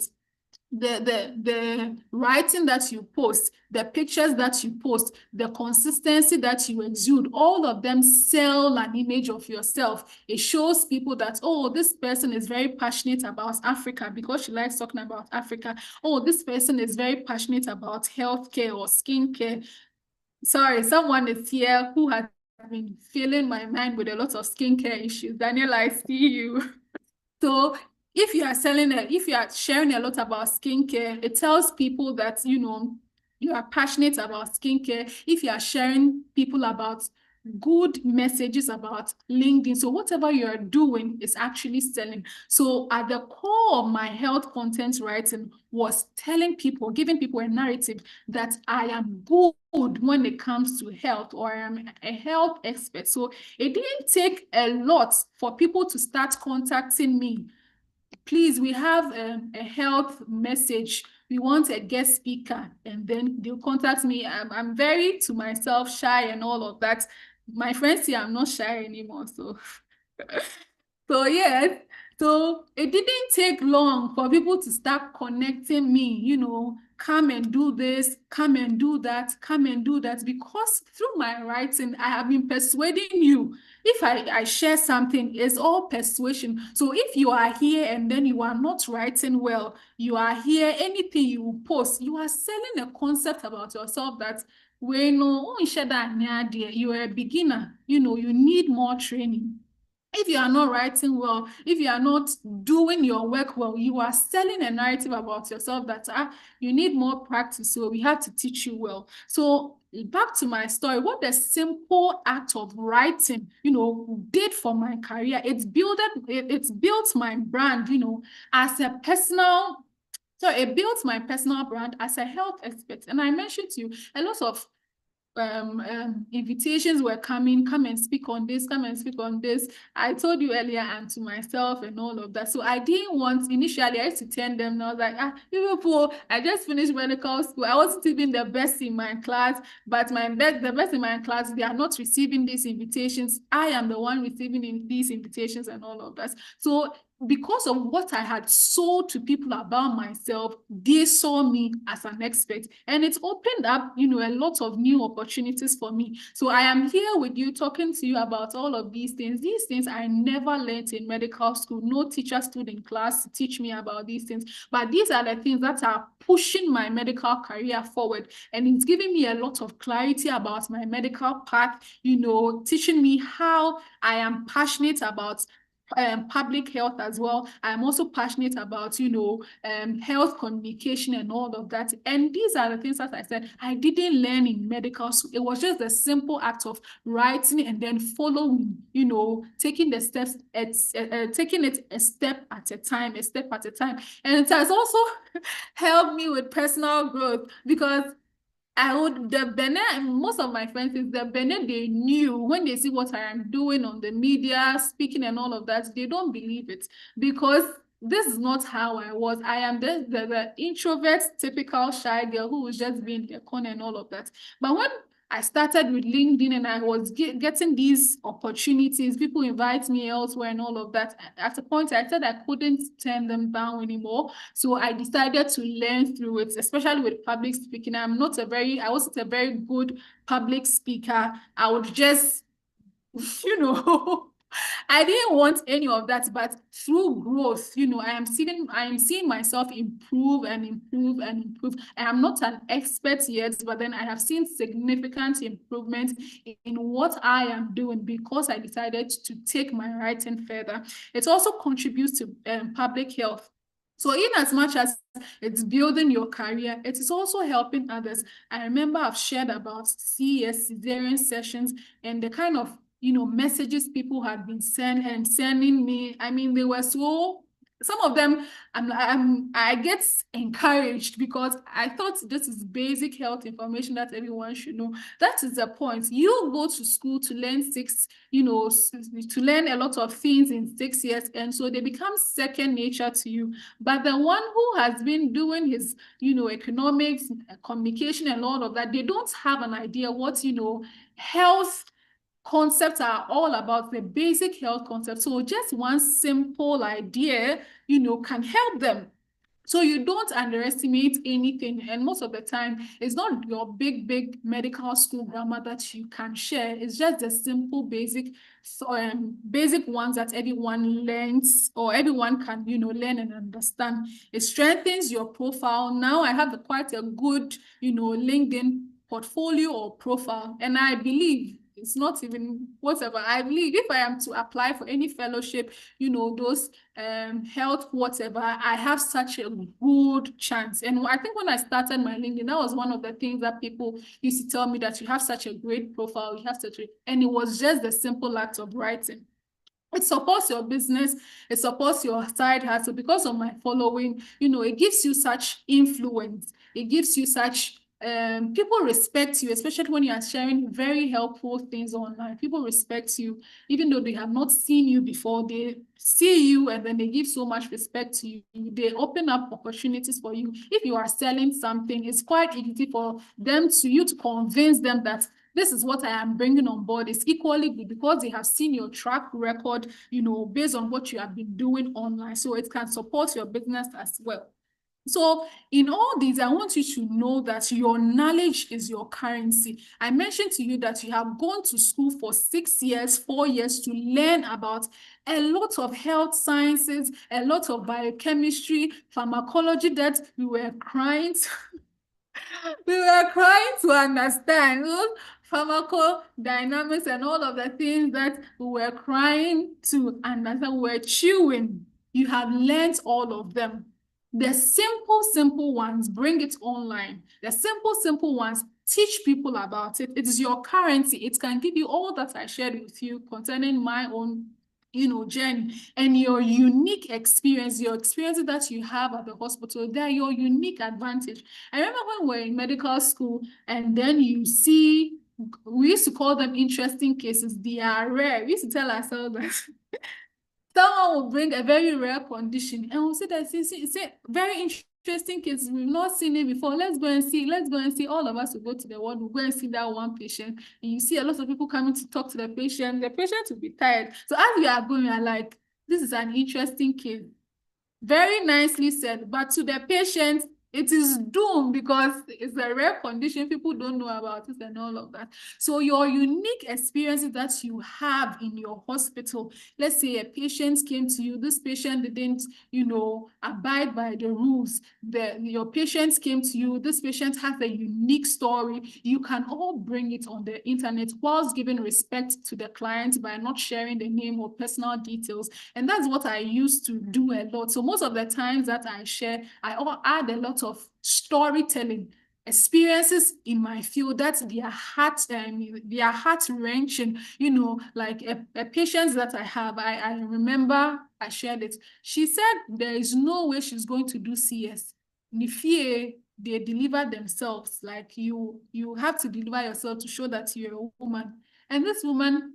the writing that you post, the pictures that you post, the consistency that you exude, all of them sell an image of yourself. It shows people that, oh, this person is very passionate about Africa because she likes talking about Africa. Oh, this person is very passionate about healthcare or skincare. Sorry, someone is here who has been filling my mind with a lot of skincare issues. Daniela, I see you. So if you are if you are sharing a lot about skincare, it tells people that, you know, you are passionate about skincare. If you are sharing people about good messages about LinkedIn, so whatever you are doing is actually selling. So at the core of my health content writing was telling people, giving people a narrative that I am good when it comes to health, or I am a health expert. So it didn't take a lot for people to start contacting me. Please, we have a health message. We want a guest speaker. And then they'll contact me. I'm very to myself, shy and all of that. My friends say I'm not shy anymore. So so yes, so it didn't take long for people to start connecting me, you know, come and do this, come and do that, come and do that, because through my writing, I have been persuading you. If I share something, it's all persuasion. So if you are here and then you are not writing well, you are here, anything you post, you are selling a concept about yourself that we know, you are a beginner, you know, you need more training. If you are not writing well, if you are not doing your work well, you are selling a narrative about yourself that you need more practice, so we have to teach you well. So back to my story, what the simple act of writing, you know, did for my career, it's built my brand, you know, as a personal. So it built my personal brand as a health expert. And I mentioned to you, a lot of invitations were coming, come and speak on this, come and speak on this. I told you earlier, and to myself and all of that. So I didn't want, initially I used to tell them, and I was like, Liverpool, I just finished medical school. I wasn't even the best in my class, but the best in my class, they are not receiving these invitations. I am the one receiving these invitations and all of that. So because of what I had sold to people about myself, they saw me as an expert, and it opened up, you know, a lot of new opportunities for me. So I am here with you, talking to you about all of these things. These things I never learned in medical school. No teacher stood in class to teach me about these things, but these are the things that are pushing my medical career forward, and it's giving me a lot of clarity about my medical path, you know, teaching me how I am passionate about public health as well. I'm also passionate about, you know, health communication and all of that. And these are the things, as I said, I didn't learn in medical school. It was just a simple act of writing and then following, you know, taking the steps, taking it a step at a time, a step at a time. And it has also helped me with personal growth, because most of my friends is the Benet they knew, when they see what I am doing on the media, speaking and all of that, they don't believe it, because this is not how I was. I am the introvert, typical shy girl who was just being a corner and all of that. But when I started with LinkedIn and I was getting these opportunities, people invite me elsewhere and all of that, at a point I said I couldn't turn them down anymore. So I decided to learn through it, especially with public speaking. I wasn't a very good public speaker. I would just, you know, I didn't want any of that, but through growth, you know, I am seeing myself improve and improve and improve. I am not an expert yet, but then I have seen significant improvement in what I am doing, because I decided to take my writing further. It also contributes to public health. So in as much as it's building your career, it is also helping others. I remember I've shared about CES, cesarean sessions, and the kind of, you know, messages people had been sending me. I mean, they were so, some of them, I get encouraged, because I thought this is basic health information that everyone should know. That is the point. You go to school to learn to learn a lot of things in 6 years, and so they become second nature to you. But the one who has been doing his, you know, economics, communication and all of that, they don't have an idea what, you know, health concepts are all about, the basic health concepts. So just one simple idea, you know, can help them. So you don't underestimate anything. And most of the time, it's not your big medical school grammar that you can share. It's just the simple basic ones that everyone learns or everyone can, learn and understand. It strengthens your profile. Now I have quite a good, LinkedIn portfolio or profile. And I believe it's not even whatever. I believe if I am to apply for any fellowship, those health, whatever, I have such a good chance. And I think when I started my LinkedIn, that was one of the things that people used to tell me, that you have such a great profile, you have such a, and it was just the simple act of writing. It supports your business, it supports your side hustle. Because of my following, it gives you such influence, it gives you such people respect you, especially when you are sharing very helpful things online. People respect you, even though they have not seen you before. They see you and then they give so much respect to you. They open up opportunities for you. If you are selling something, it's quite easy for them to convince them that this is what I am bringing on board is equally good, because they have seen your track record, based on what you have been doing online. So it can support your business as well. So in all these, I want you to know that your knowledge is your currency. I mentioned to you that you have gone to school for 6 years, 4 years to learn about a lot of health sciences, a lot of biochemistry, pharmacology that we were crying we were trying to understand pharmacodynamics and all of the things that we were trying to understand. We were chewing. You have learned all of them. The simple ones, bring it online. The simple ones, teach people about it. It is your currency. It can give you all that I shared with you concerning my own journey and your unique experience, your experiences that you have at the hospital. They're your unique advantage. I remember when we were in medical school, and then you see, we used to call them interesting cases. They are rare. We used to tell ourselves that someone will bring a very rare condition, and we'll say that it's a very interesting case. We've not seen it before. Let's go and see. Let's go and see. All of us will go to the ward. We'll go and see that one patient. And you see a lot of people coming to talk to the patient. The patient will be tired. So as we are going, we are like, this is an interesting case. Very nicely said. But to the patient, it is doomed, because it's a rare condition. People don't know about it and all of that. So your unique experiences that you have in your hospital, let's say a patient came to you, this patient didn't, abide by the rules. Your patient came to you, this patient has a unique story. You can all bring it on the internet whilst giving respect to the client by not sharing the name or personal details. And that's what I used to do a lot. So most of the times that I share, I add a lot of storytelling, experiences in my field that they are heart-wrenching, like a patient that I have. I remember I shared it. She said there is no way she's going to do CS. They deliver themselves. Like you have to deliver yourself to show that you're a woman. And this woman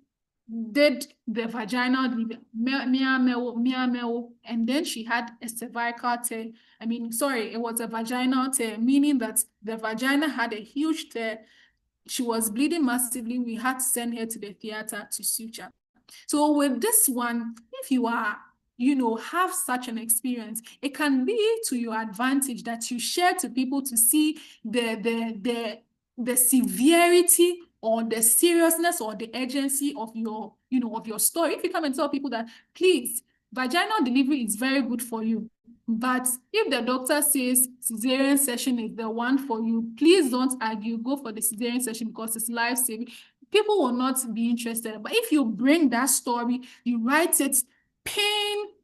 did the vaginal delivery, and then she had a cervical tear. It was a vaginal tear, meaning that the vagina had a huge tear. She was bleeding massively. We had to send her to the theater to suture. So with this one, if you are, have such an experience, it can be to your advantage that you share to people to see the severity or the seriousness or the urgency of your, of your story. If you come and tell people that, please, vaginal delivery is very good for you, but if the doctor says cesarean section is the one for you, please don't argue, go for the cesarean section because it's life-saving. People will not be interested. But if you bring that story, you write it,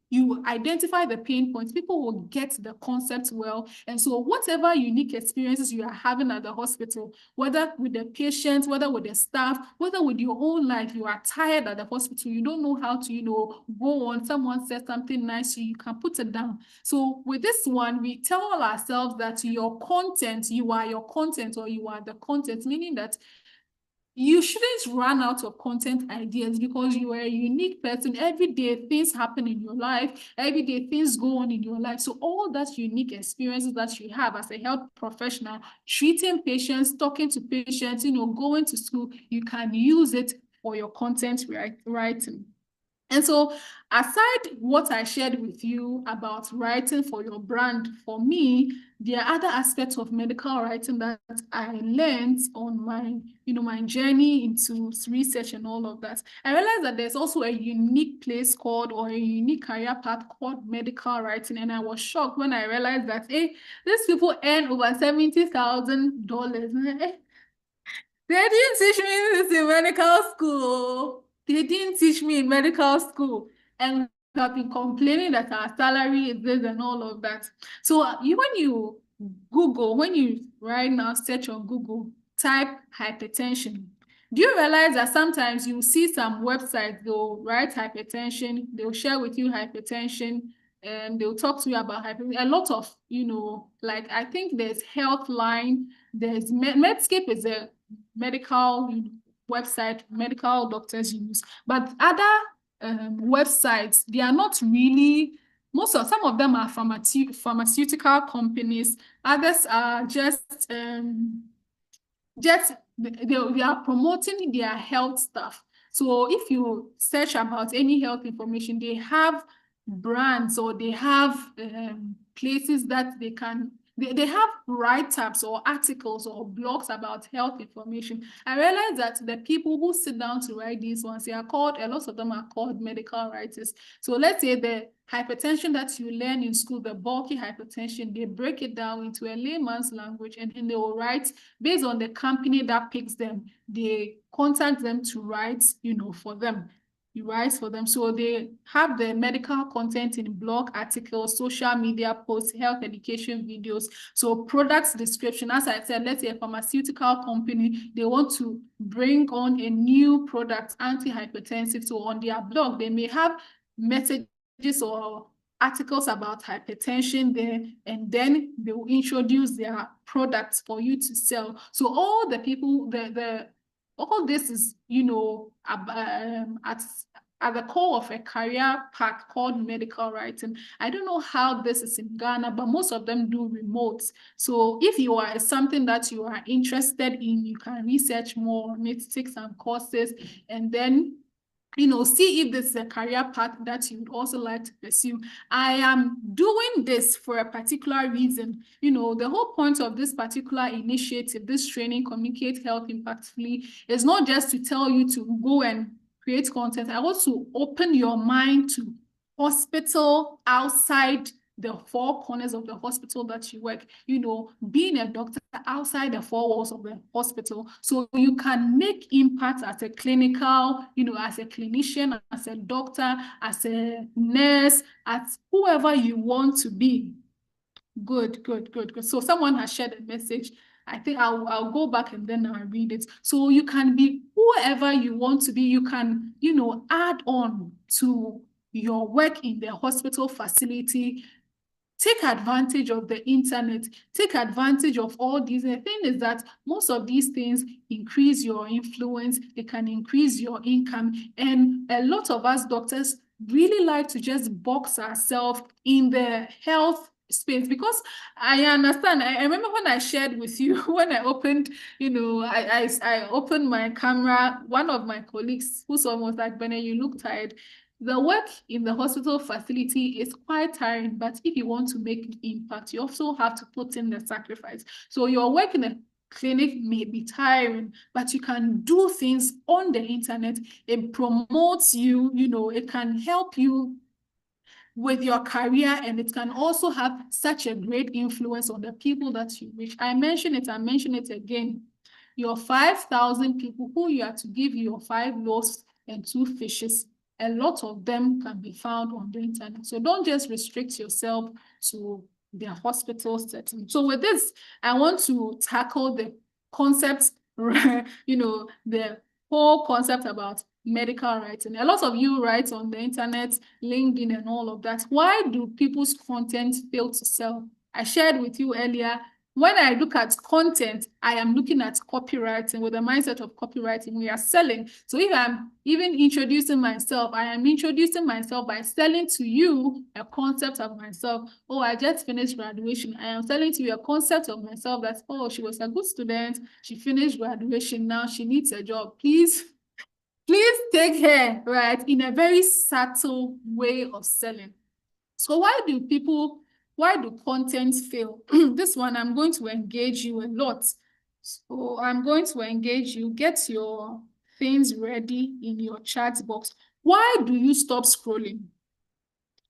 you identify the pain points, people will get the concept well. And so whatever unique experiences you are having at the hospital, whether with the patients, whether with the staff, whether with your own life, you are tired at the hospital, you don't know how to, go on, someone said something nice to you, you can put it down. So with this one, we tell ourselves that your content, you are your content, or you are the content, meaning that you shouldn't run out of content ideas because you are a unique person. Every day things happen in your life. Every day things go on in your life. So all that unique experiences that you have as a health professional, treating patients, talking to patients, going to school, you can use it for your content writing. And so aside what I shared with you about writing for your brand, for me, there are other aspects of medical writing that I learned on my, my journey into research and all of that. I realized that there's also a unique place called, or a unique career path called medical writing. And I was shocked when I realized that, hey, these people earn over $70,000. They didn't teach me this in medical school. They didn't teach me in medical school. And we have been complaining that our salary is this and all of that. So when you Google, when you right now search on Google, type hypertension, do you realize that sometimes you see some websites, they'll write hypertension, they'll share with you hypertension, and they'll talk to you about hypertension. A lot of, like I think there's Healthline, there's Medscape is a medical website medical doctors use, but other websites, they are not really, some of them are pharmaceutical companies, others are just they are promoting their health stuff. So if you search about any health information, they have brands, or they have places that they have write-ups or articles or blogs about health information. I realized that the people who sit down to write these ones, a lot of them are called medical writers. So let's say the hypertension that you learn in school, the bulky hypertension, they break it down into a layman's language, and then they will write based on the company that picks them. They contact them to write, for them. You write for them. So they have the medical content in blog articles, social media posts, health education videos. So products description, as I said, let's say a pharmaceutical company, they want to bring on a new product, antihypertensive. So on their blog, they may have messages or articles about hypertension there, and then they will introduce their products for you to sell. So all the people, all this is, at the core of a career path called medical writing. I don't know how this is in Ghana, but most of them do remote. So if you are something that you are interested in, you can research more on it, take some courses, and then see if this is a career path that you would also like to pursue. I am doing this for a particular reason. The whole point of this particular initiative, this training, Communicate Health Impactfully, is not just to tell you to go and create content. I want to open your mind to hospital outside the four corners of the hospital that you work, being a doctor outside the four walls of the hospital, so you can make impact as a clinical, as a clinician, as a doctor, as a nurse, as whoever you want to be. Good. So someone has shared a message. I think I'll go back and then I'll read it. So you can be whoever you want to be. You can, add on to your work in the hospital facility. Take advantage of the internet, take advantage of all these. The thing is that most of these things increase your influence, they can increase your income. And a lot of us doctors really like to just box ourselves in the health space, because I understand. I remember when I shared with you, when I opened, I opened my camera, one of my colleagues who saw me was like, "Bene, you look tired." The work in the hospital facility is quite tiring, but if you want to make impact, you also have to put in the sacrifice. So your work in a clinic may be tiring, but you can do things on the internet. It promotes you, it can help you with your career, and it can also have such a great influence on the people that you reach. I mention it again. Your 5,000 people who you are to give your 5 loaves and 2 fishes, a lot of them can be found on the internet. So don't just restrict yourself to the hospital setting. So with this, I want to tackle the concepts, the whole concept about medical writing. A lot of you write on the internet, LinkedIn and all of that. Why do people's content fail to sell? I shared with you earlier, when I look at content, I am looking at copywriting with the mindset of copywriting. We are selling. So if I'm even introducing myself, I am introducing myself by selling to you a concept of myself. Oh, I just finished graduation. I am selling to you a concept of myself that, oh, she was a good student. She finished graduation. Now she needs a job. Please Please take her, right, in a very subtle way of selling. So why do contents fail? This one, I'm going to engage you a lot. So I'm going to engage you. Get your things ready in your chat box. Why do you stop scrolling?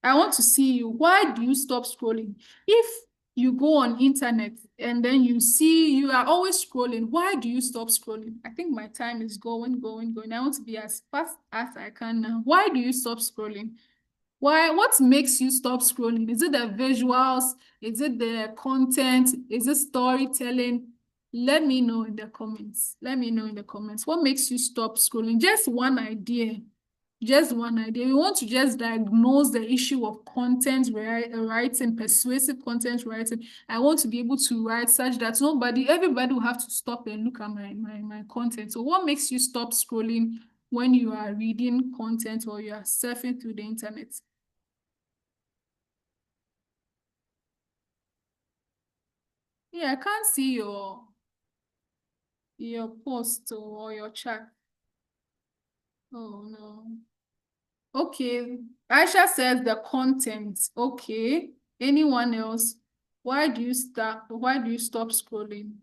I want to see you. Why do you stop scrolling? If you go on internet and then you are always scrolling, why do you stop scrolling? I think my time is going. I want to be as fast as I can now. Why do you stop scrolling? Why? What makes you stop scrolling? Is it the visuals? Is it the content? Is it storytelling? Let me know in the comments. Let me know in the comments. What makes you stop scrolling? Just one idea. Just one idea. We want to just diagnose the issue of content writing, persuasive content writing. I want to be able to write such that everybody will have to stop and look at my content. So what makes you stop scrolling when you are reading content or you are surfing through the internet? Yeah, I can't see your post or your chat. Oh no. Okay. Aisha says the content. Okay. Anyone else? Why do you stop scrolling?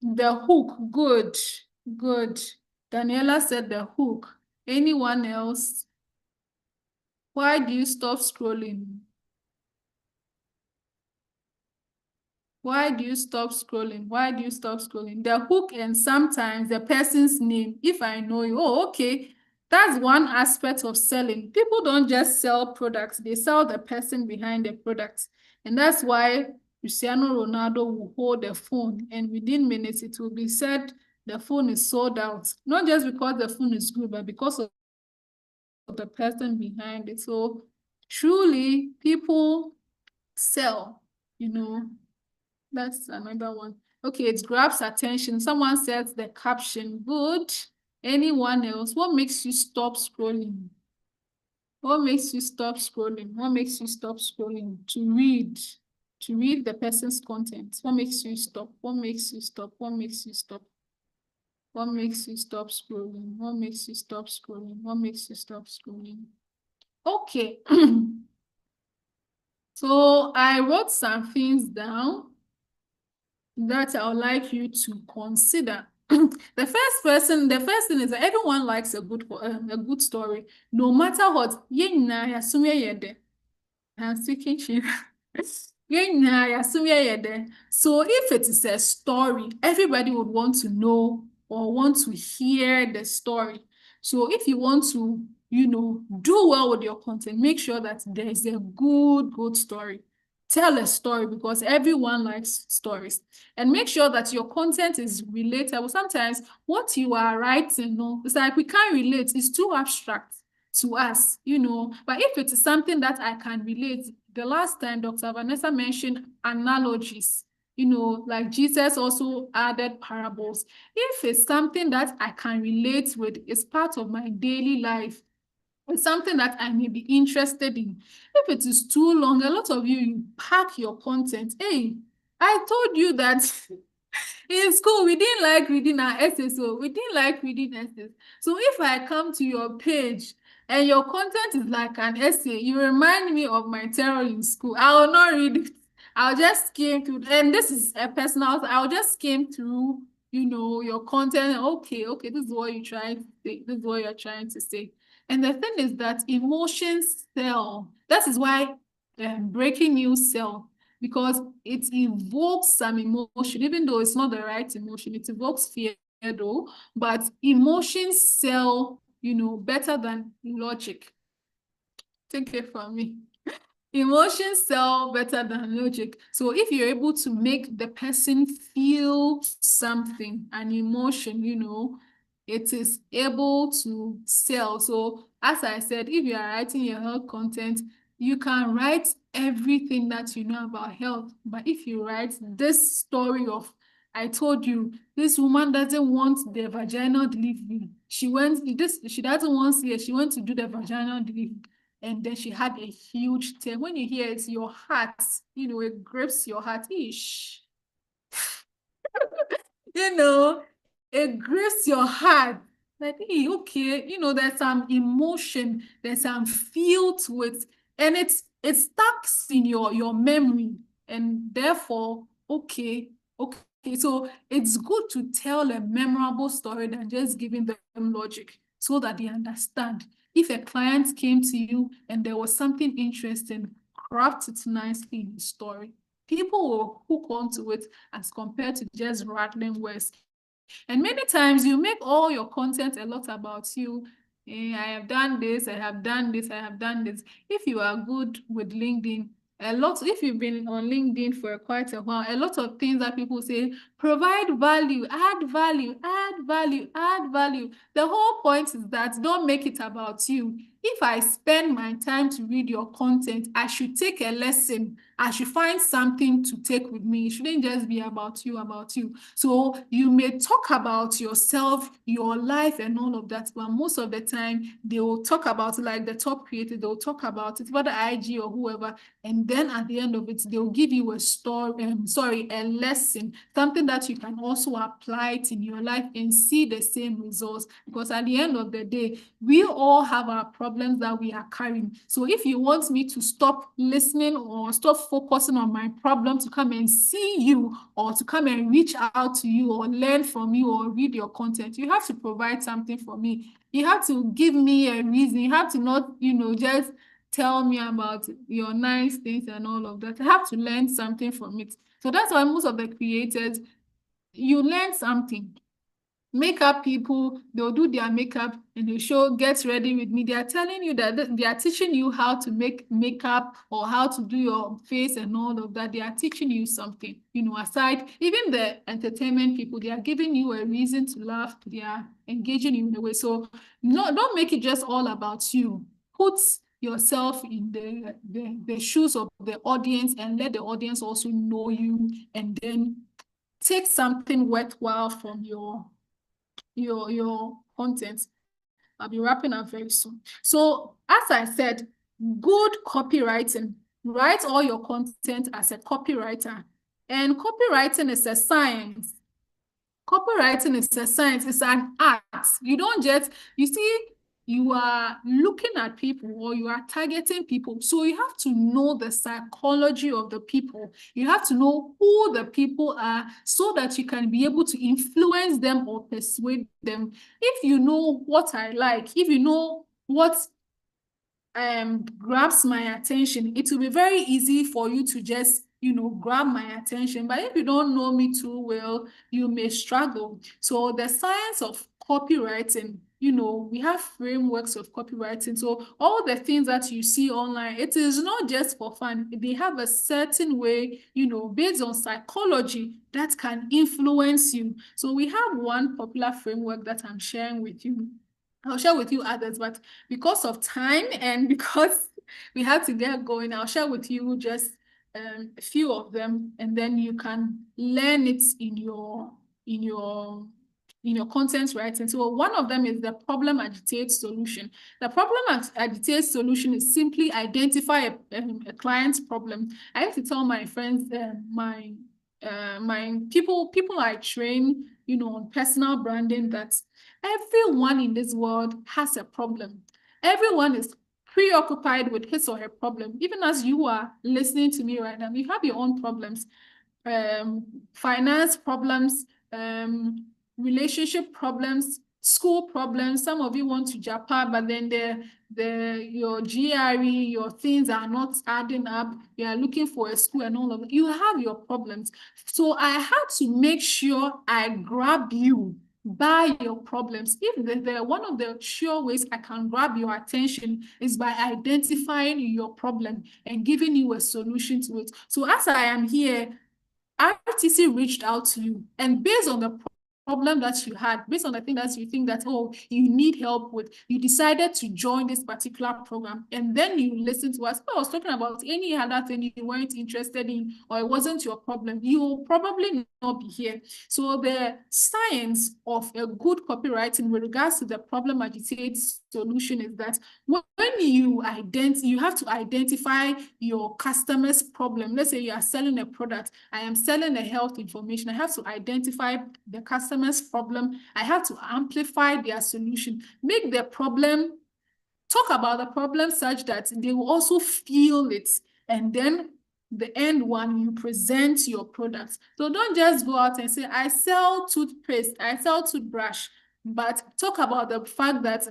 The hook. Good. Good. Daniela said the hook. Anyone else? Why do you stop scrolling? Why do you stop scrolling? Why do you stop scrolling? The hook and sometimes the person's name. If I know you, oh, okay. That's one aspect of selling. People don't just sell products, they sell the person behind the product. And that's why Cristiano Ronaldo will hold the phone and within minutes it will be said the phone is sold out. Not just because the phone is good, but because of the person behind it. So truly, people sell, you know. That's another one. Okay, it grabs attention. Someone says the caption. Good. Anyone else? What makes you stop scrolling? What makes you stop scrolling? What makes you stop scrolling? To read the person's content. What makes you stop? What makes you stop? What makes you stop? What makes you stop scrolling? What makes you stop scrolling? What makes you stop scrolling? Okay. So I wrote some things down that I would like you to consider. The first thing is that everyone likes a good story, no matter what. I'm speaking to So if it is a story, everybody would want to know or want to hear the story. So if you want to, do well with your content, make sure that there is a good story. Tell a story because everyone likes stories. And make sure that your content is relatable. Sometimes what you are writing, it's like we can't relate. It's too abstract to us, But if it is something that I can relate, the last time Dr. Vanessa mentioned analogies, like Jesus also added parables. If it's something that I can relate with, it's part of my daily life, it's something that I may be interested in. If it is too long, a lot of you pack your content. Hey, I told you that in school, we didn't like reading our essays, so we didn't like reading essays. So if I come to your page and your content is like an essay, you remind me of my terror in school. I will not read it. I'll just skim through, and this is a personal, I'll just skim through, your content. Okay, this is what you're trying to say. This is what you're trying to say. And the thing is that emotions sell. That is why breaking news sell, because it evokes some emotion, even though it's not the right emotion. It evokes fear though, but emotions sell, better than logic. Take it from me. Emotions sell better than logic. So if you're able to make the person feel something, an emotion, it is able to sell. So as I said, if you are writing your health content, you can write everything that you know about health. But if you write this story of, I told you, this woman doesn't want the vaginal delivery. She doesn't want to, she went to do the vaginal delivery. And then she had a huge tear. When you hear it, your heart, it grips your heart. Ish. It grips your heart. Like, hey, okay, you know, there's some emotion, there's some feel to it, and it's stuck in your memory, and therefore, okay. So it's good to tell a memorable story than just giving them logic so that they understand. If a client came to you and there was something interesting, craft it nicely in the story. People will hook onto it as compared to just rattling words. And many times you make all your content a lot about you. I have done this, I have done this, I have done this. If you are good with LinkedIn, if you've been on LinkedIn for quite a while, a lot of things that people say, provide value, add value, add value, add value. The whole point is that don't make it about you. If I spend my time to read your content, I should take a lesson. I should find something to take with me. It shouldn't just be about you, about you. So you may talk about yourself, your life, and all of that, but most of the time they will talk about, like the top creator, they'll talk about it, whether IG or whoever, and then at the end of it, they'll give you a a lesson, something that you can also apply it in your life and see the same results. Because at the end of the day, we all have our problems that we are carrying. So if you want me to stop listening or stop focusing on my problem to come and see you, or to come and reach out to you, or learn from you, or read your content, you have to provide something for me. You have to give me a reason. You have to not, just tell me about your nice things and all of that. I have to learn something from it. So that's why most of the creators, you learn something. Makeup people, they'll do their makeup and they show get ready with me. They are telling you that they are teaching you how to make makeup or how to do your face and all of that. They are teaching you something, aside. Even the entertainment people, they are giving you a reason to laugh. They are engaging you in a way. So no, don't make it just all about you. Put yourself in the shoes of the audience and let the audience also know you, and then take something worthwhile from your content. I'll be wrapping up very soon. So as I said, good copywriting. Write all your content as a copywriter. And copywriting is a science. Copywriting is a science. It's an art. You don't just, you see, you are looking at people or you are targeting people. So you have to know the psychology of the people. You have to know who the people are so that you can be able to influence them or persuade them. If you know what I like, if you know what grabs my attention, it will be very easy for you to just grab my attention. But if you don't know me too well, you may struggle. So the science of copywriting, we have frameworks of copywriting. So all the things that you see online, it is not just for fun. They have a certain way, based on psychology that can influence you. So we have one popular framework that I'm sharing with you. I'll share with you others, but because of time and because we have to get going, I'll share with you just a few of them, and then you can learn it in your content writing. So one of them is the problem agitate solution. The problem agitate solution is simply identify a client's problem. I have to tell my friends, my people I train, on personal branding, that everyone in this world has a problem. Everyone is preoccupied with his or her problem. Even as you are listening to me right now, you have your own problems, finance problems, relationship problems, school problems. Some of you want to Japan, but then your GRE, your things are not adding up. You are looking for a school and all of that. You have your problems. So I had to make sure I grab you by your problems. If one of the sure ways I can grab your attention is by identifying your problem and giving you a solution to it. So as I am here, RTC reached out to you, and based on the problem that you had, based on the thing that you think that, oh, you need help with, you decided to join this particular program, and then you listen to us. I was talking about any other thing you weren't interested in, or it wasn't your problem, you will probably not be here. So the science of a good copywriting with regards to the problem agitate solution is that when you have to identify your customer's problem. Let's say you are selling a product. I am selling a health information. I have to identify the customer customer's problem, I have to amplify their solution, make the problem, talk about the problem such that they will also feel it. And then the end one, you present your products. So don't just go out and say, I sell toothpaste, I sell toothbrush, but talk about the fact that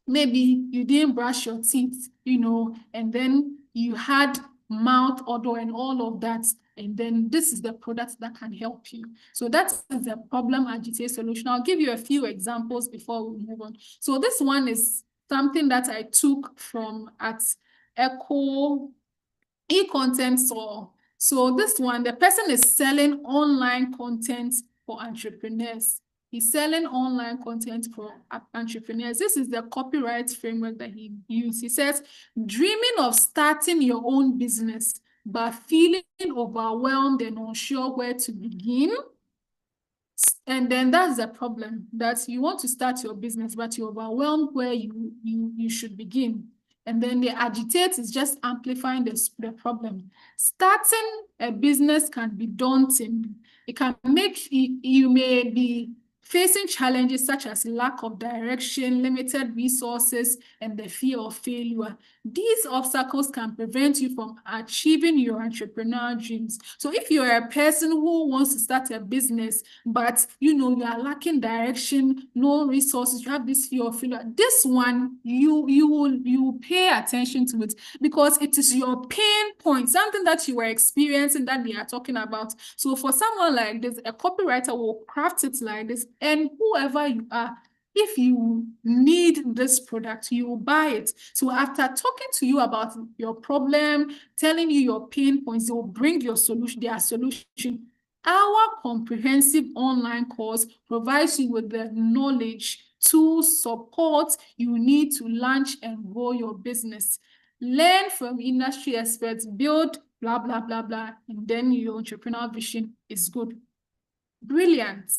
maybe you didn't brush your teeth, and then you had mouth odor and all of that. And then this is the product that can help you. So that is the problem agitated solution. I'll give you a few examples before we move on. So this one is something that I took from at Echo e-content store. So this one, the person is selling online content for entrepreneurs. He's selling online content for entrepreneurs. This is the copyright framework that he used. He says, dreaming of starting your own business, but feeling overwhelmed and unsure where to begin. And then that's the problem, that you want to start your business, but you're overwhelmed where you should begin. And then the agitate is just amplifying the problem. Starting a business can be daunting. It can make you may be facing challenges such as lack of direction, limited resources, and the fear of failure. These obstacles can prevent you from achieving your entrepreneurial dreams. So if you're a person who wants to start a business, but you are lacking direction, no resources, you have this fear of failure, this one, you will pay attention to it, because it is your pain point, something that you are experiencing that they are talking about. So for someone like this, a copywriter will craft it like this, and whoever you are, if you need this product, you will buy it. So after talking to you about your problem, telling you your pain points, they will bring their solution. Our comprehensive online course provides you with the knowledge, tools, support you need to launch and grow your business. Learn from industry experts, build blah, blah, blah, blah, and then your entrepreneurial vision is good. Brilliant.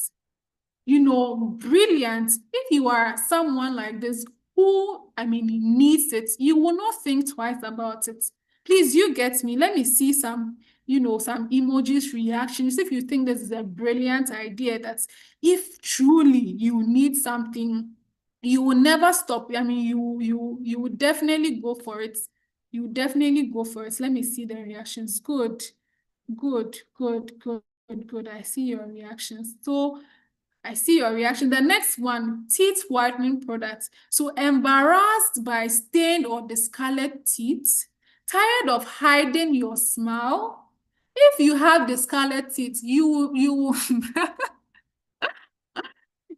Brilliant. If you are someone like this who, needs it, you will not think twice about it. Please, you get me. Let me see some, some emojis, reactions. If you think this is a brilliant idea, that if truly you need something, you will never stop. You would definitely go for it. You would definitely go for it. Let me see the reactions. Good. I see your reactions. So I see your reaction. The next one, teeth whitening products. So embarrassed by stained or discolored teeth, tired of hiding your smile. If you have discolored teeth, you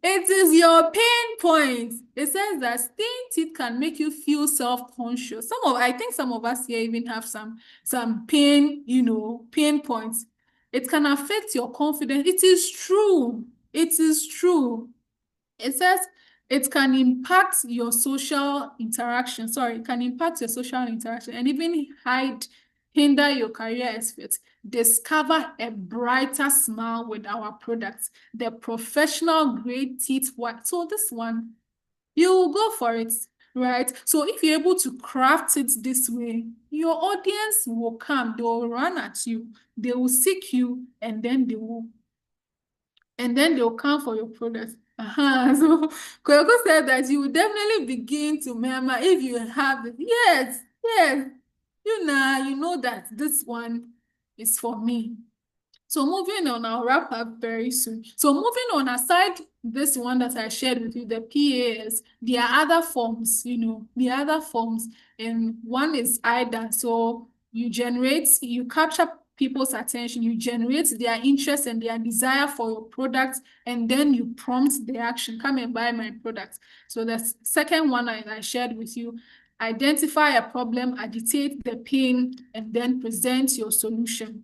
it is your pain point. It says that stained teeth can make you feel self-conscious. I think some of us here even have some pain, pain points. It can affect your confidence. It is true. It is true. It says it can impact your social interaction. It can impact your social interaction and even hinder your career efforts. Discover a brighter smile with our products, the professional grade teeth white. So this one, you will go for it, right? So if you're able to craft it this way, your audience will come, they will run at you, they will seek you, and then they'll come for your product. So Koyoko said that you will definitely begin to murmur if you have it. Yes. You know that this one is for me. So moving on, I'll wrap up very soon. So moving on, aside this one that I shared with you, the PAS, there are other forms, and one is either. So you capture people's attention, you generate their interest and their desire for your product, and then you prompt the action, come and buy my product. So the second one I shared with you, identify a problem, agitate the pain, and then present your solution.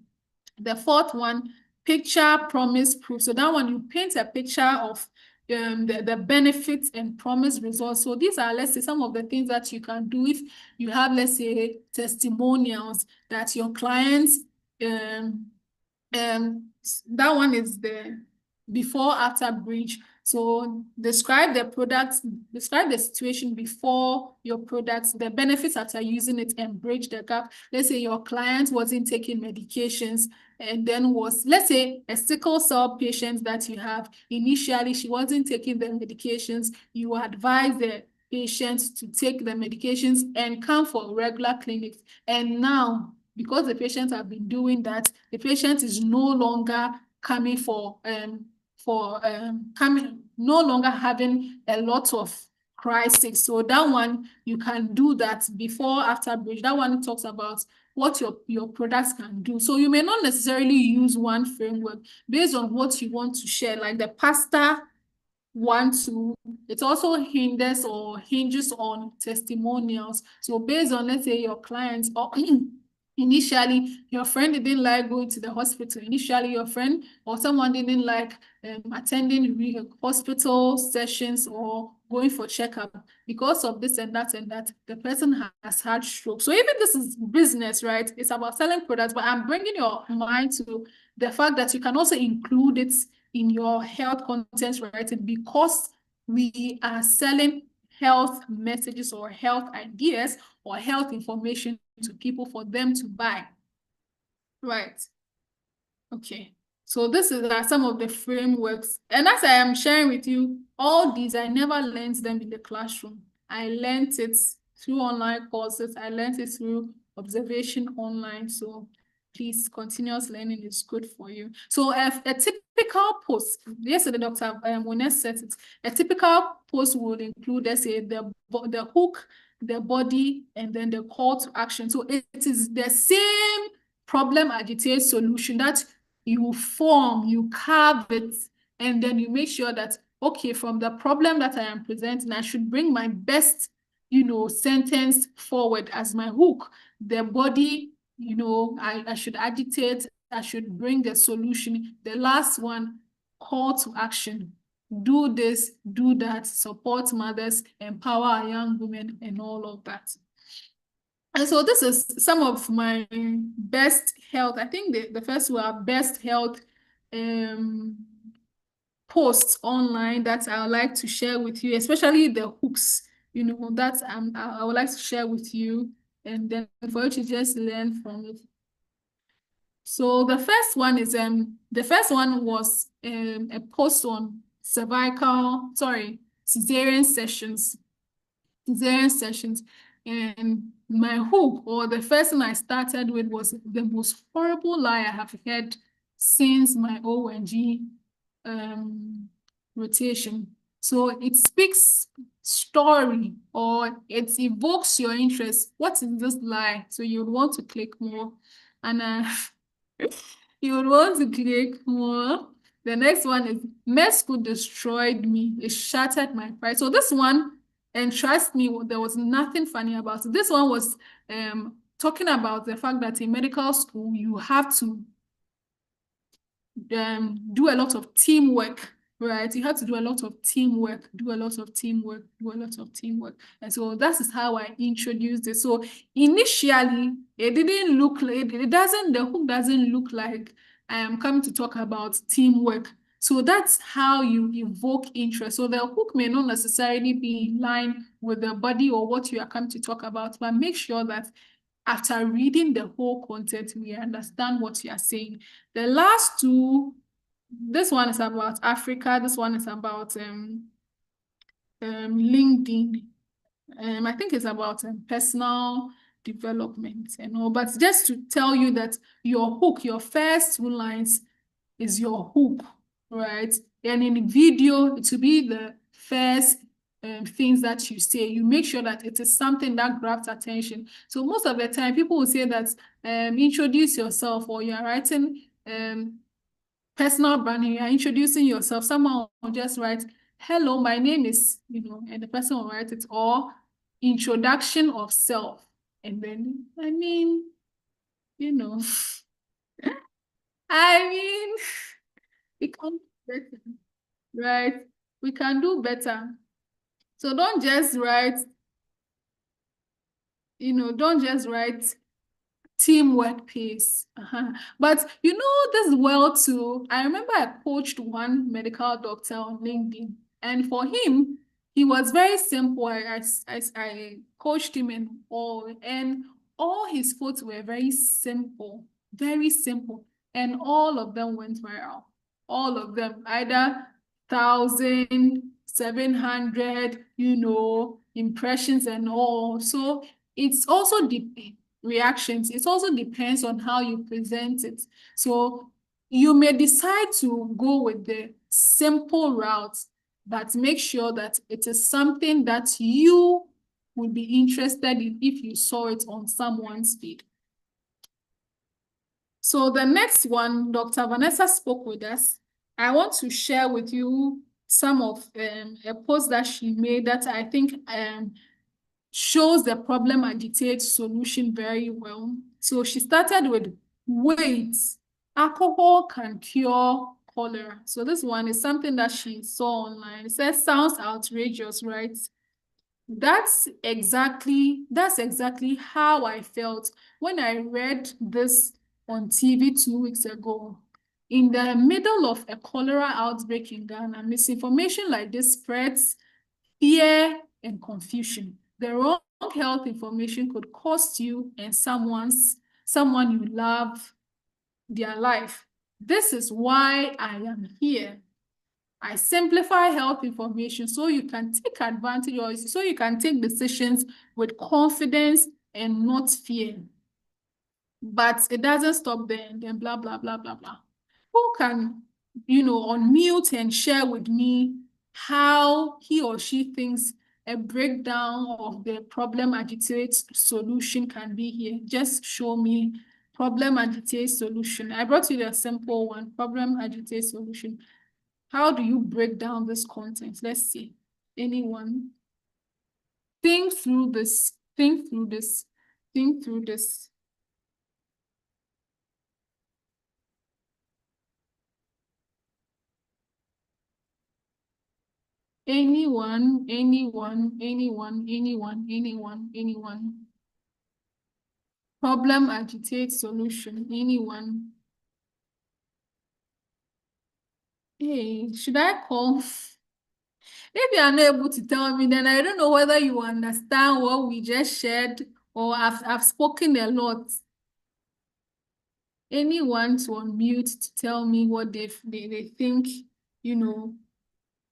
The fourth one, picture, promise, proof. So that one, you paint a picture of the benefits and promise results. So these are, let's say, some of the things that you can do if you have, let's say, testimonials that your clients, that one is the before, after bridge. So describe the products, describe the situation before your products, the benefits after using it, and bridge the gap. Let's say your client wasn't taking medications and then let's say a sickle cell patient that you have, initially she wasn't taking the medications, you advise the patient to take the medications and come for regular clinics. And now, because the patients have been doing that, the patient is no longer coming no longer having a lot of crisis. So that one, you can do that before, after bridge. That one talks about what your products can do. So you may not necessarily use one framework based on what you want to share, like the pasta one to, it also hinges on testimonials. So based on, let's say, your clients, or initially your friend didn't like going to the hospital. Initially your friend or someone didn't like attending hospital sessions or going for checkup because of this and that, the person has had stroke. So even this is business, right? It's about selling products, but I'm bringing your mind to the fact that you can also include it in your health content writing, because we are selling health messages or health ideas or health information to people for them to buy. Right. Okay. So this are some of the frameworks. And as I am sharing with you, all these, I never learned them in the classroom. I learned it through online courses. I learned it through observation online. So please, continuous learning is good for you. So a typical post, yesterday Dr. Wone said it, a typical post would include, let's say, the hook, the body, and then the call to action. So it is the same problem, agitate, solution that you form, you carve it, and then you make sure that, okay, from the problem that I am presenting, I should bring my best, sentence forward as my hook. The body, I should agitate, I should bring the solution. The last one, call to action. Do this, do that, support mothers, empower our young women, and all of that. And so this is some of my best health. I think the first were best health posts online that I would like to share with you, especially the hooks, that I would like to share with you, and then for you to just learn from it. So the first one was a post on cesarean sessions. And my hook, or the first thing I started with, was the most horrible lie I have heard since my ONG rotation. So it speaks story, or it evokes your interest. What is this lie? So you would want to click more. And you would want to click more. The next one is med school destroyed me. It shattered my pride. So this one, and trust me, there was nothing funny about it. This one was talking about the fact that in medical school, you have to do a lot of teamwork, right? You have to do a lot of teamwork, And so that is how I introduced it. So initially, it didn't look like, the hook doesn't look like I am coming to talk about teamwork. So that's how you evoke interest. So the hook may not necessarily be in line with the body or what you are coming to talk about, but make sure that after reading the whole content, we understand what you are saying. The last two, this one is about Africa. This one is about LinkedIn. I think it's about personal development and all. But just to tell you that your hook, your first two lines is your hook, right? And in video, it will be the first things that you say. You make sure that it is something that grabs attention. So most of the time, people will say that introduce yourself, or you're writing personal branding, you're introducing yourself. Someone will just write, hello, my name is, and the person will write it, or introduction of self. And then, I mean, we can do better, right? We can do better. So don't just write, Teamwork pays. But you know this well too. I remember I coached one medical doctor on LinkedIn, and for him, he was very simple. I coached him and all his quotes were very simple, and all of them went viral. All of them, either 1,700, impressions and all. So it's also reactions. It also depends on how you present it. So you may decide to go with the simple route, but make sure that it is something that you would be interested in if you saw it on someone's feed. So the next one, Dr. Vanessa spoke with us. I want to share with you some of a post that she made that I think shows the problem agitate solution very well. So she started with, wait, alcohol can cure cholera. So this one is something that she saw online. It says, sounds outrageous, right? That's exactly how I felt when I read this on TV 2 weeks ago. In the middle of a cholera outbreak in Ghana, misinformation like this spreads fear and confusion. The wrong health information could cost you and someone you love their life. This is why I am here. I simplify health information so you can take advantage or so you can take decisions with confidence and not fear. But it doesn't stop there and then blah, blah, blah, blah, blah. Who can, unmute and share with me how he or she thinks a breakdown of the problem agitate solution can be here? Just show me problem agitate solution. I brought you the simple one, problem agitate solution. How do you break down this content? Let's see. Anyone? Think through this. Think through this. Think through this. Anyone? Problem agitate solution. Anyone? Hey, should I call? If you are not able to tell me, then I don't know whether you understand what we just shared or I've spoken a lot. Anyone to unmute to tell me what they think,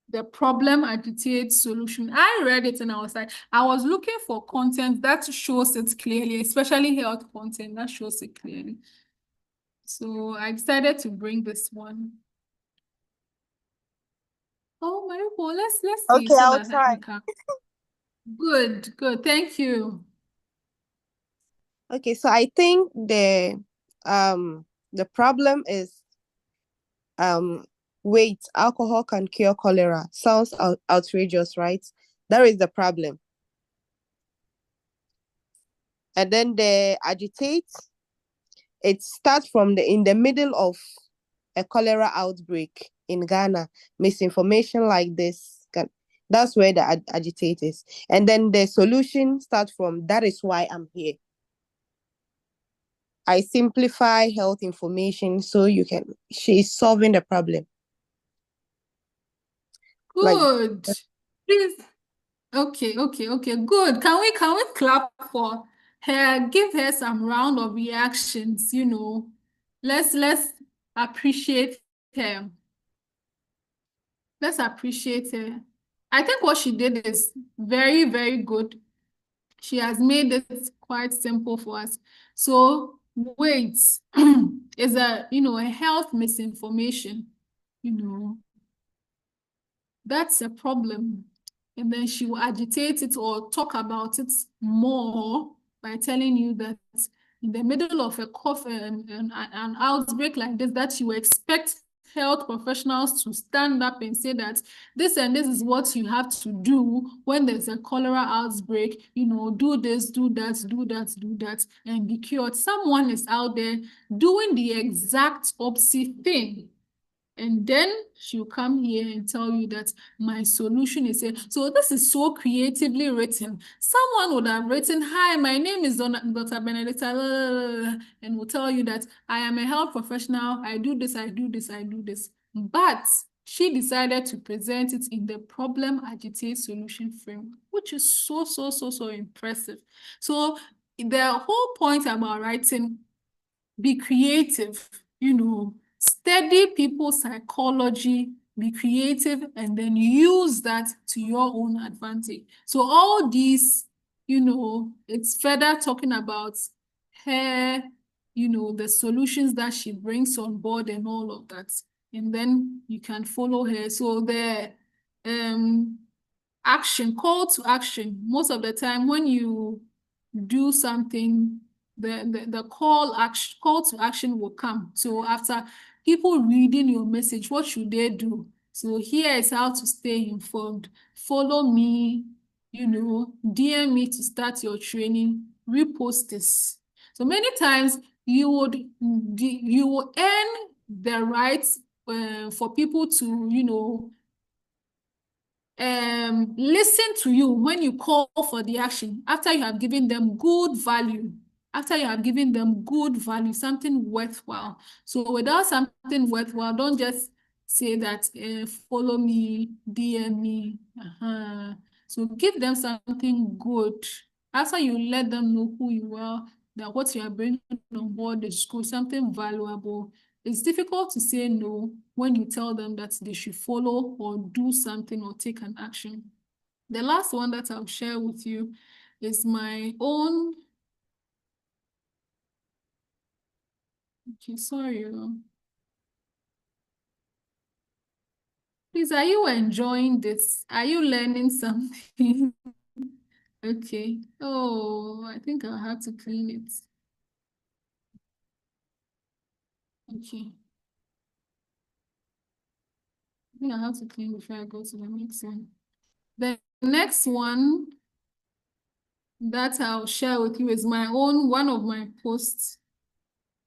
the problem agitate solution. I read it and I was like, I was looking for content that shows it clearly, especially health content that shows it clearly. So I decided to bring this one. Oh my God, let's see. Okay, so I'll that try. we can... Good, thank you. Okay, so I think the problem is wait, alcohol can cure cholera. Sounds outrageous, right? That is the problem. And then the agitate, it starts from in the middle of a cholera outbreak in Ghana. Misinformation like this, that's where the agitate is. And then the solution starts from, that is why I'm here. I simplify health information so she's solving the problem. Good. Please. Okay, good. Can we clap for her? Give her some round of reactions, Let's appreciate her. Let's appreciate her. I think what she did is very, very good. She has made it quite simple for us. So weight is a health misinformation, that's a problem. And then she will agitate it or talk about it more by telling you that in the middle of a cough and an outbreak like this, that you expect health professionals to stand up and say that this and this is what you have to do when there's a cholera outbreak, do this, do that, and be cured. Someone is out there doing the exact opposite thing. And then she'll come here and tell you that my solution is here. So this is so creatively written. Someone would have written, hi, my name is Dr. Benedicta, and will tell you that I am a health professional. I do this, I do this, I do this. But she decided to present it in the problem agitate solution framework, which is so impressive. So the whole point about writing, be creative, study people's psychology, be creative, and then use that to your own advantage. So all these, it's further talking about her, the solutions that she brings on board and all of that. And then you can follow her. So the call to action, most of the time when you do something, the call to action will come. So after people reading your message, what should they do? So here is how to stay informed. Follow me, DM me to start your training, repost this. So many times you will earn the right for people to, listen to you when you call for the action after you have given them good value, something worthwhile. So without something worthwhile, don't just say that follow me, DM me. So give them something good after you let them know who you are, that what you are bringing on board is good, something valuable. It's difficult to say no when you tell them that they should follow or do something or take an action. The last one that I'll share with you is my own. Okay, sorry. Please, are you enjoying this? Are you learning something? Okay. Oh, I think I'll have to clean it. Okay. I think I have to clean before I go to the next one. The next one that I'll share with you is one of my posts,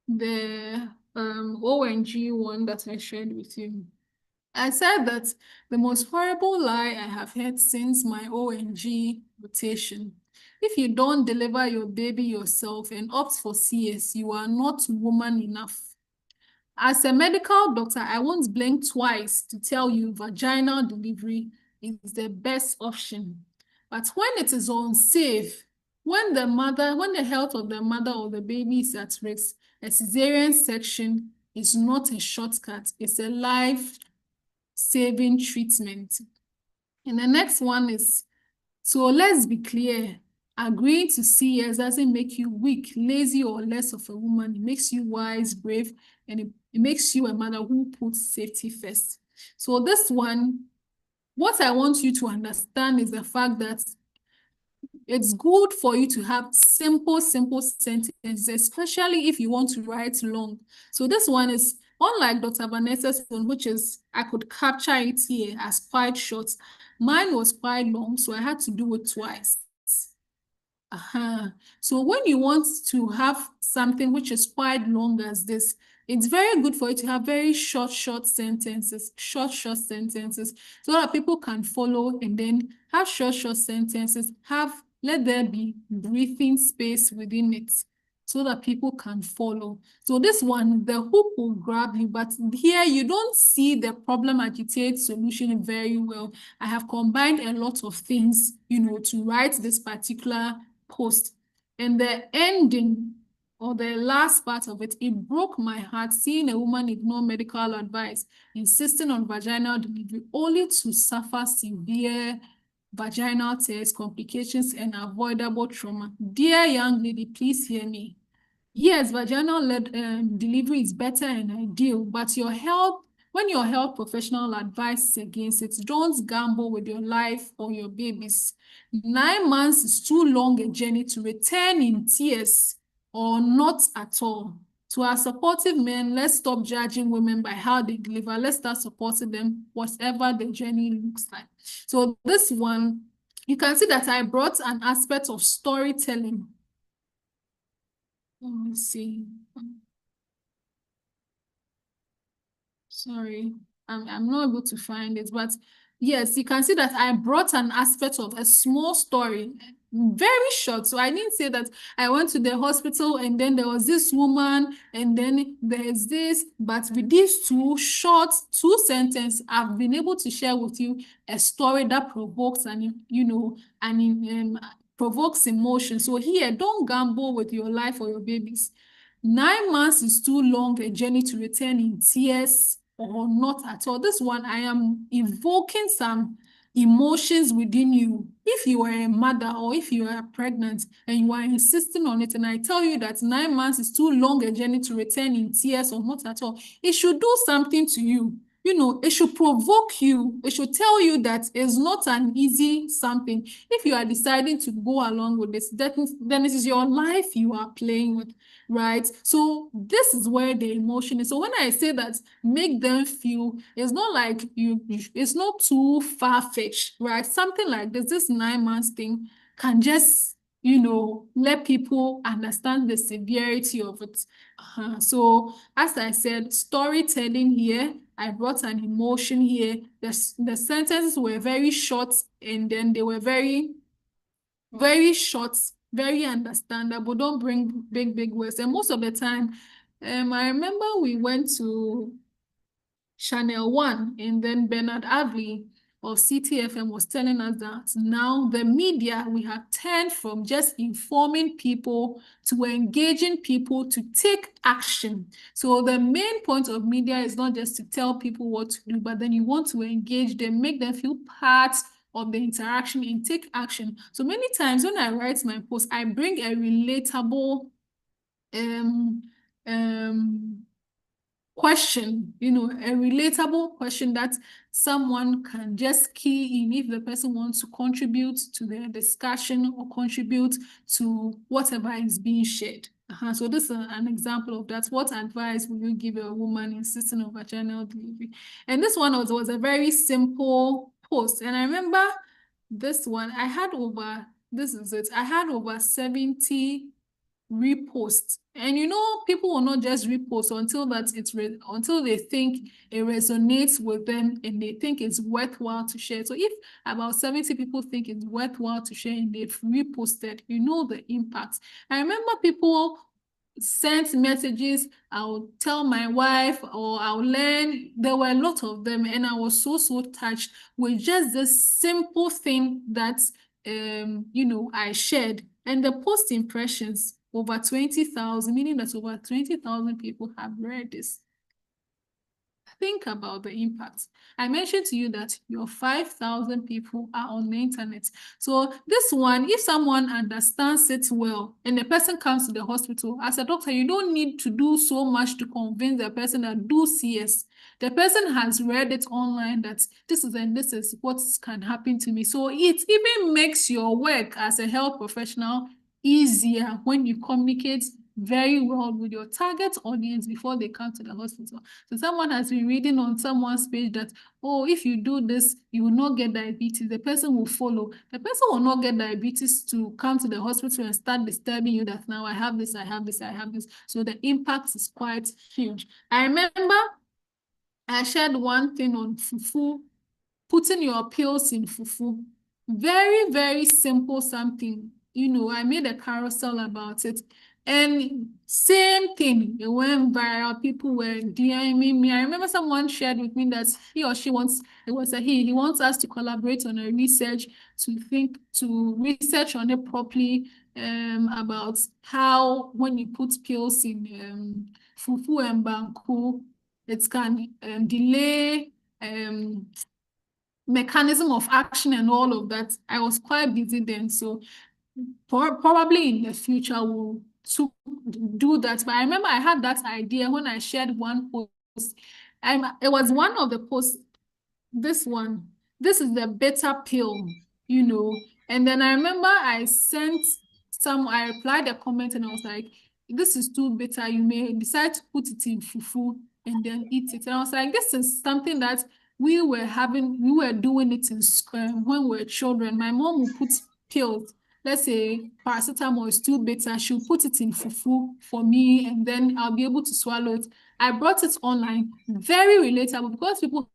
the ONG one that I shared with you. I said that the most horrible lie I have heard since my ONG rotation: if you don't deliver your baby yourself and opt for CS, you are not woman enough. As a medical doctor, I won't blink twice to tell you vaginal delivery is the best option. But when it is unsafe, when the health of the mother or the baby is at risk, a cesarean section is not a shortcut, it's a life-saving treatment. And the next one is, so let's be clear, agreeing to CS doesn't make you weak, lazy, or less of a woman. It makes you wise, brave, and it makes you a mother who puts safety first. So this one, what I want you to understand is the fact that it's good for you to have simple sentences, especially if you want to write long. So this one is, unlike Dr. Vanessa's one, which is, I could capture it here as quite short. Mine was quite long, so I had to do it twice. So when you want to have something which is quite long as this, it's very good for you to have very short sentences, so that people can follow, and then have short sentences, let there be breathing space within it so that people can follow. So this one, the hook will grab you, but here you don't see the problem agitate solution very well. I have combined a lot of things, to write this particular post. And the ending, or the last part of it, it broke my heart seeing a woman ignore medical advice, insisting on vaginal delivery, only to suffer severe vaginal tears, complications, and avoidable trauma. Dear young lady, please hear me. Yes, vaginal delivery is better and ideal, but when your health professional advises against it, don't gamble with your life or your babies. 9 months is too long a journey to return in tears or not at all. To our supportive men, let's stop judging women by how they deliver. Let's start supporting them, whatever the journey looks like. So this one, you can see that I brought an aspect of storytelling. Let me see. Sorry, I'm not able to find it, but yes, you can see that I brought an aspect of a small story, very short. So I didn't say that I went to the hospital and then there was this woman and then there's this, but with these two sentences, I've been able to share with you a story that provokes provokes emotion. So here, don't gamble with your life or your babies. 9 months is too long a journey to return in tears or not at all. This one, I am evoking some emotions within you. If you are a mother or if you are pregnant and you are insisting on it, and I tell you that 9 months is too long a journey to return in tears or not at all, it should do something to you. It should provoke you. It should tell you that it's not an easy something. If you are deciding to go along with this, then it is your life you are playing with, right? So this is where the emotion is. So when I say that make them feel, it's not like it's not too far-fetched, right? Something like this 9 months thing can just let people understand the severity of it. So as I said, storytelling here, I brought an emotion here. The sentences were very short and then they were very, very short, very understandable. Don't bring big words. And most of the time, I remember we went to Channel 1 and then Bernard Avli of CTFM was telling us that now the media, we have turned from just informing people to engaging people to take action. So the main point of media is not just to tell people what to do, but then you want to engage them, make them feel part of the interaction and take action. So many times when I write my post, I bring a relatable question, a relatable question that someone can just key in if the person wants to contribute to the discussion or contribute to whatever is being shared. So this is an example of that. What advice would you give a woman insisting on vaginal delivery? And this one was a very simple post. And I remember this one, I had over 70 repost, and people will not just repost until they think it resonates with them and they think it's worthwhile to share. So if about 70 people think it's worthwhile to share and they've reposted, the impact. I remember people sent messages, I'll tell my wife or I'll learn. There were a lot of them, and I was so touched with just this simple thing that I shared. And the post impressions, over 20,000, meaning that over 20,000 people have read this. Think about the impact. I mentioned to you that your 5,000 people are on the internet. So this one, if someone understands it well and the person comes to the hospital, as a doctor, you don't need to do so much to convince the person that do CS. The person has read it online that this is what can happen to me. So it even makes your work as a health professional easier when you communicate very well with your target audience before they come to the hospital. So someone has been reading on someone's page that, oh, if you do this, you will not get diabetes. The person will follow. The person will not get diabetes to come to the hospital and start disturbing you that now I have this, I have this, I have this. So the impact is quite huge. I remember I shared one thing on fufu, putting your pills in fufu. Very, very simple something. I made a carousel about it. And same thing, it went viral. People were DMing me. I remember someone shared with me that he or she wants, it was a he wants us to collaborate on a research to research on it properly about how when you put pills in fufu and banku, it can delay mechanism of action and all of that. I was quite busy then, so probably in the future we'll do that. But I remember I had that idea when I shared one post. It was one of the posts, this one. This is the beta pill, And then I remember I replied a comment and I was like, this is too bitter. You may decide to put it in fufu and then eat it. And I was like, this is something that we were doing it in school when we were children. My mom would put pills let's say paracetamol is too bitter, she'll put it in fufu for me, and then I'll be able to swallow it. I brought it online, very relatable, because people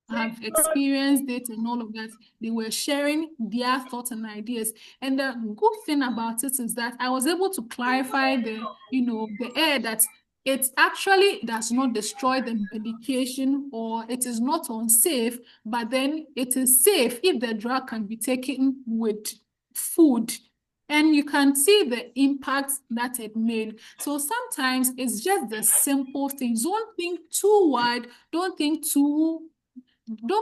have experienced it and all of that. They were sharing their thoughts and ideas. And the good thing about it is that I was able to clarify the air that it actually does not destroy the medication, or it is not unsafe, but then it is safe if the drug can be taken with food. And you can see the impact that it made. So sometimes it's just the simple things. Don't think too wide, don't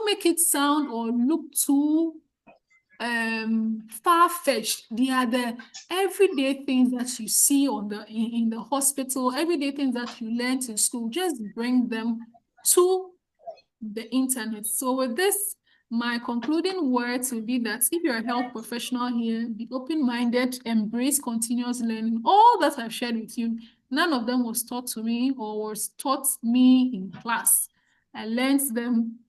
make it sound or look too far-fetched. They are the everyday things that you see in the hospital, everyday things that you learned in school. Just bring them to the internet. So with this, my concluding words will be that if you're a health professional here, be open-minded, embrace continuous learning. All that I've shared with you, none of them was taught to me or was taught me in class. I learned them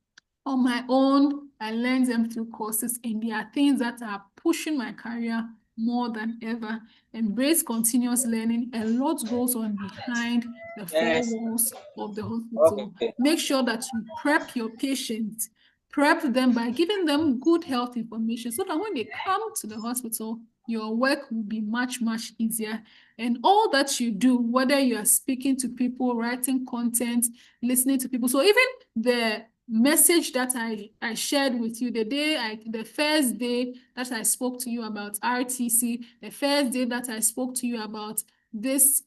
on my own. I learned them through courses, and there are things that are pushing my career more than ever. Embrace continuous learning. A lot goes on behind the four walls of the hospital. Make sure that you prep your patients, prep them by giving them good health information, so that when they come to the hospital, your work will be much, much easier. And all that you do, whether you are speaking to people, writing content, listening to people. So even the message that I shared with you the first day that I spoke to you about RTC, the first day that I spoke to you about this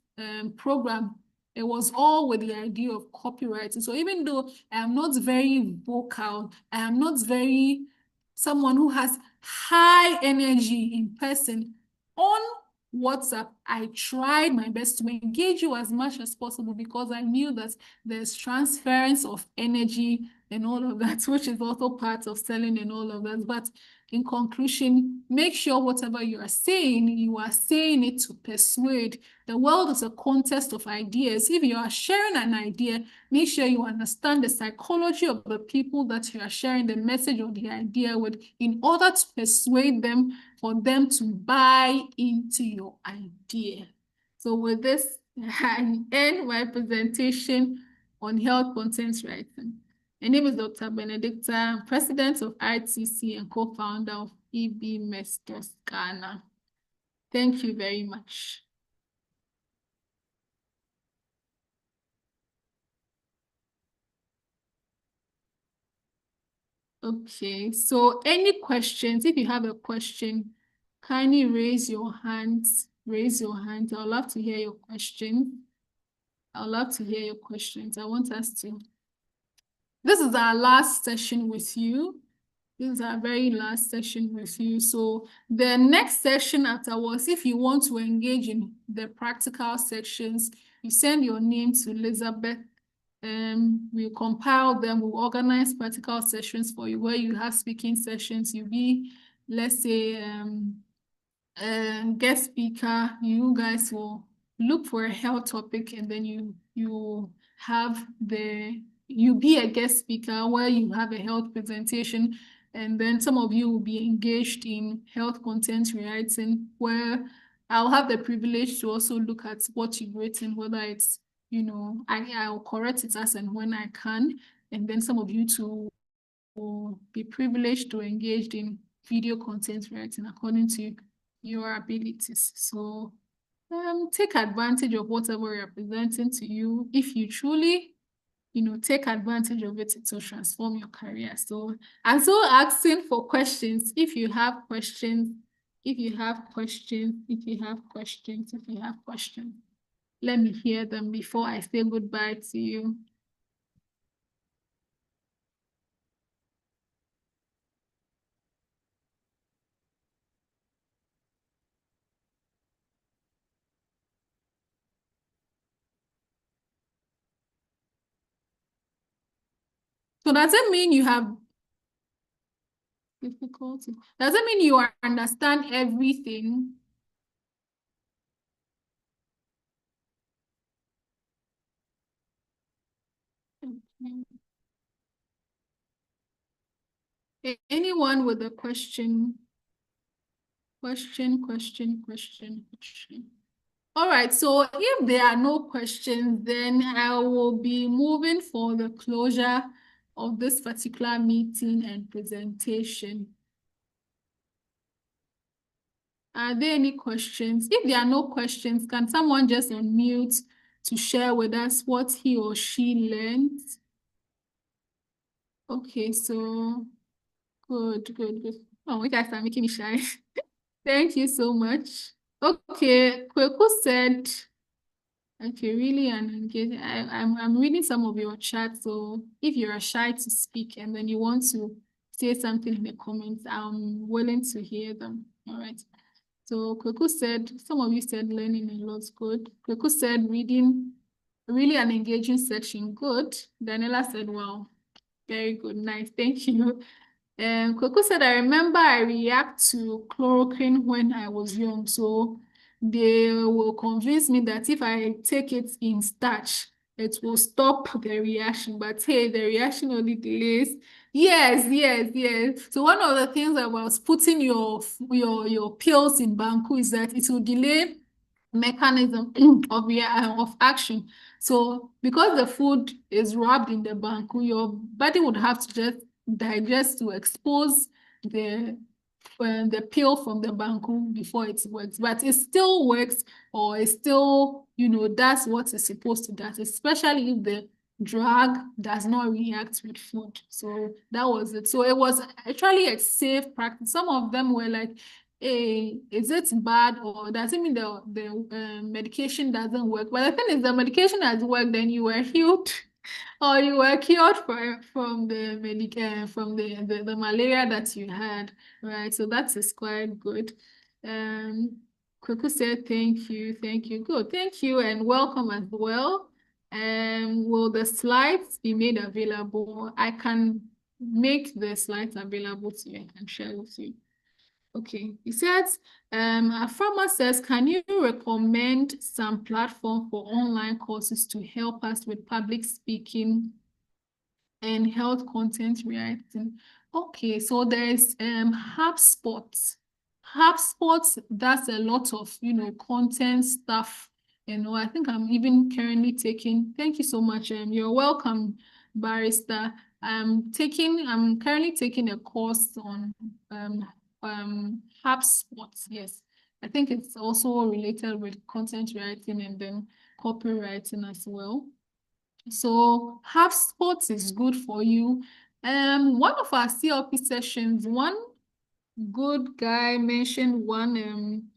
program, it was all with the idea of copywriting. So even though I am not very vocal, I am not very someone who has high energy in person, on WhatsApp, I tried my best to engage you as much as possible, because I knew that there's transference of energy and all of that, which is also part of selling and all of that. But in conclusion, make sure whatever you are saying it to persuade. The world is a contest of ideas. If you are sharing an idea, make sure you understand the psychology of the people that you are sharing the message or the idea with, in order to persuade them, for them to buy into your idea. So with this, I end my presentation on health content writing. My name is Dr. Benedicta. I'm president of ITC and co-founder of EB Mesters Ghana. Thank you very much. Okay, so any questions? If you have a question, kindly raise your hand. Raise your hand. I'd love to hear your question. I'd love to hear your questions. I want us to. This is our last session with you. This is our very last session with you. So the next session afterwards, if you want to engage in the practical sections, you send your name to Elizabeth. We'll compile them. We'll organize practical sessions for you, where you have speaking sessions. You'll be, let's say, guest speaker. You guys will look for a health topic, and then you be a guest speaker where you have a health presentation, and then some of you will be engaged in health content writing, where I'll have the privilege to also look at what you've written, whether it's, I'll correct it as and when I can, and then some of you will be privileged to engage in video content writing according to your abilities. So take advantage of whatever we're presenting to you. If you truly, take advantage of it, it will transform your career. So I'm still asking for questions. If you have questions, let me hear them before I say goodbye to you. So does it mean you have difficulty? Does it mean you understand everything? Okay. Anyone with a question? Question. All right, so if there are no questions, then I will be moving for the closure of this particular meeting and presentation. Are there any questions? If there are no questions, can someone just unmute to share with us what he or she learned? Okay, so good. Oh, you guys are making me shy. Thank you so much. Okay, Kweku said, okay, really engaging. I'm reading some of your chat, so if you're shy to speak and then you want to say something in the comments, I'm willing to hear them. All right. So Kweku said, some of you said learning a lot, good. Kweku said reading, really an engaging section, good. Daniela said, wow, very good, nice, thank you. Kweku said, I remember I react to chloroquine when I was young, so they will convince me that if I take it in starch, it will stop the reaction. But hey, the reaction only delays. Yes. So one of the things about putting your pills in Banku is that it will delay mechanism of action. So because the food is wrapped in the Banku, your body would have to just digest to expose the pill from the Banku before it works, but it still works, or it still, does what it's supposed to do, especially if the drug does not react with food. So that was it. So it was actually a safe practice. Some of them were like, hey, is it bad, or does it mean the medication doesn't work? But the thing is, the medication has worked, then you were healed. Or you were cured from the malaria that you had, right? So that is quite good. Kweku said thank you. Good, thank you and welcome as well. Will the slides be made available? I can make the slides available to you and share with you. Okay, he says, a farmer says, can you recommend some platform for online courses to help us with public speaking and health content writing? Okay, so there's HubSpot. HubSpot does a lot of content stuff. I think I'm even currently taking. Thank you so much. You're welcome, Barrister. I'm currently taking a course on HubSpot. Yes, I think it's also related with content writing and then copywriting as well. So HubSpot is good for you. One of our CLP sessions, one good guy mentioned one.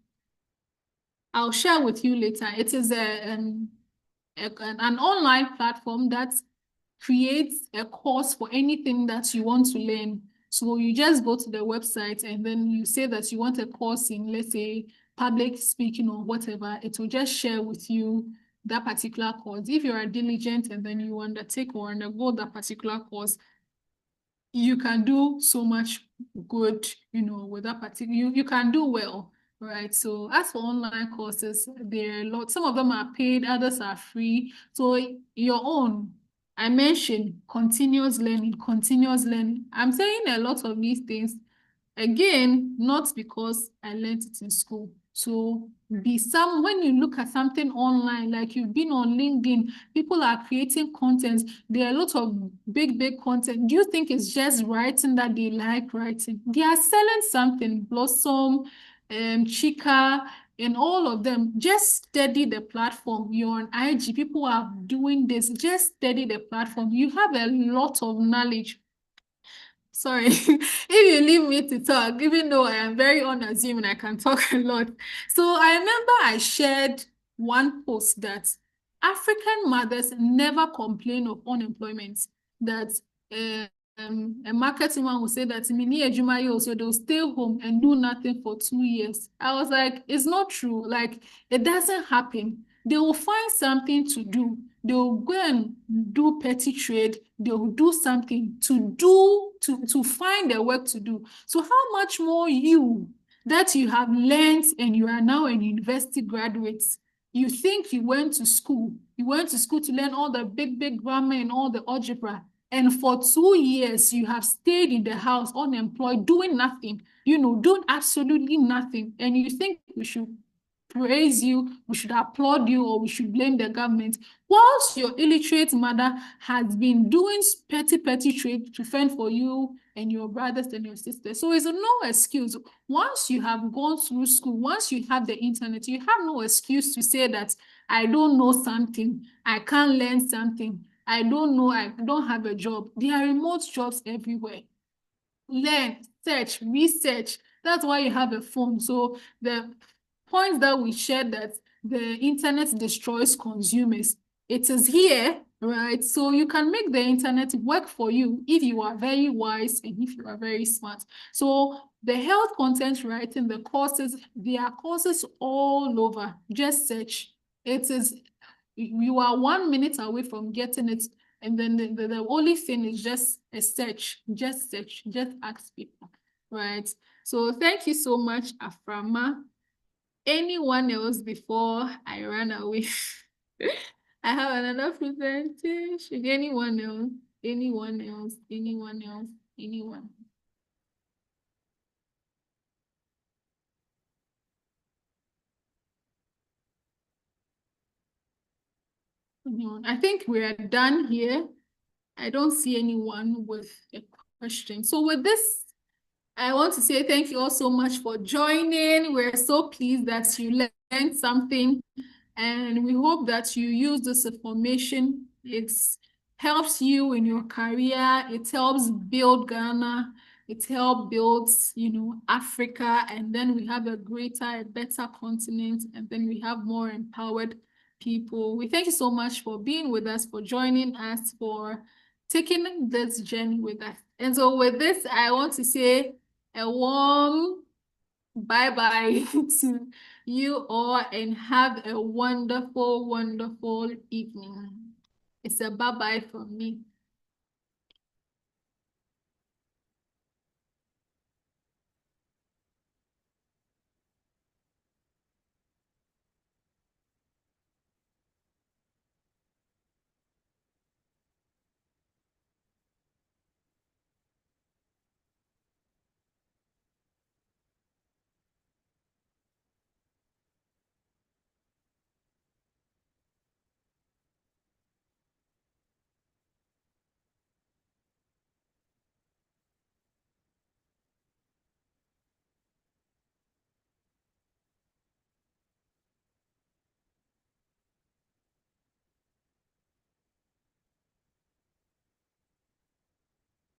I'll share with you later. It is an online platform that creates a course for anything that you want to learn. So you just go to the website and then you say that you want a course in, let's say, public speaking or whatever. It will just share with you that particular course. If you are diligent and then you undertake or undergo that particular course, you can do so much good, with that particular, you can do well, right? So as for online courses, there are a lot. Some of them are paid, others are free. So your own, I mentioned continuous learning. I'm saying a lot of these things, again, not because I learned it in school. So when you look at something online, like you've been on LinkedIn, people are creating content. There are a lot of big content. Do you think it's just writing that they like writing? They are selling something, Blossom, Chika, and all of them. Just study the platform. You're on IG, people are doing this. Just study the platform. You have a lot of knowledge. Sorry, if you leave me to talk, even though I am very unassuming, I can talk a lot. So I remember I shared one post that African mothers never complain of unemployment, that a marketing woman will say that so they'll stay home and do nothing for 2 years. I was like, it's not true. Like, it doesn't happen. They will find something to do. They'll go and do petty trade. They'll do something to find a work to do. So how much more you that you have learned and you are now an university graduate, you think you went to school to learn all the big grammar and all the algebra, and for 2 years you have stayed in the house unemployed, doing nothing, doing absolutely nothing, and you think we should praise you, we should applaud you, or we should blame the government, whilst your illiterate mother has been doing petty trade to fend for you and your brothers and your sisters. So it's no excuse. Once you have gone through school, once you have the internet, you have no excuse to say that I don't know something, I can't learn something, I don't know, I don't have a job. There are remote jobs everywhere. Learn, search, research. That's why you have a phone. So the points that we shared, that the internet destroys consumers, it is here, right? So you can make the internet work for you if you are very wise and if you are very smart. So the health content writing, the courses, there are courses all over. Just search. It is, you are 1 minute away from getting it. And then the only thing is just a search, just search, just ask people, right? So thank you so much, Aframa. Anyone else before I run away? I have another presentation. Anyone else? Anyone else? Anyone else? Anyone? I think we are done here. I don't see anyone with a question. So with this, I want to say thank you all so much for joining. We're so pleased that you learned something, and we hope that you use this information. It helps you in your career. It helps build Ghana. It helps build, Africa, and then we have a greater, a better continent, and then we have more empowered people. We thank you so much for being with us, for joining us, for taking this journey with us. And so with this, I want to say a warm bye-bye to you all, and have a wonderful, wonderful evening. It's a bye-bye from me.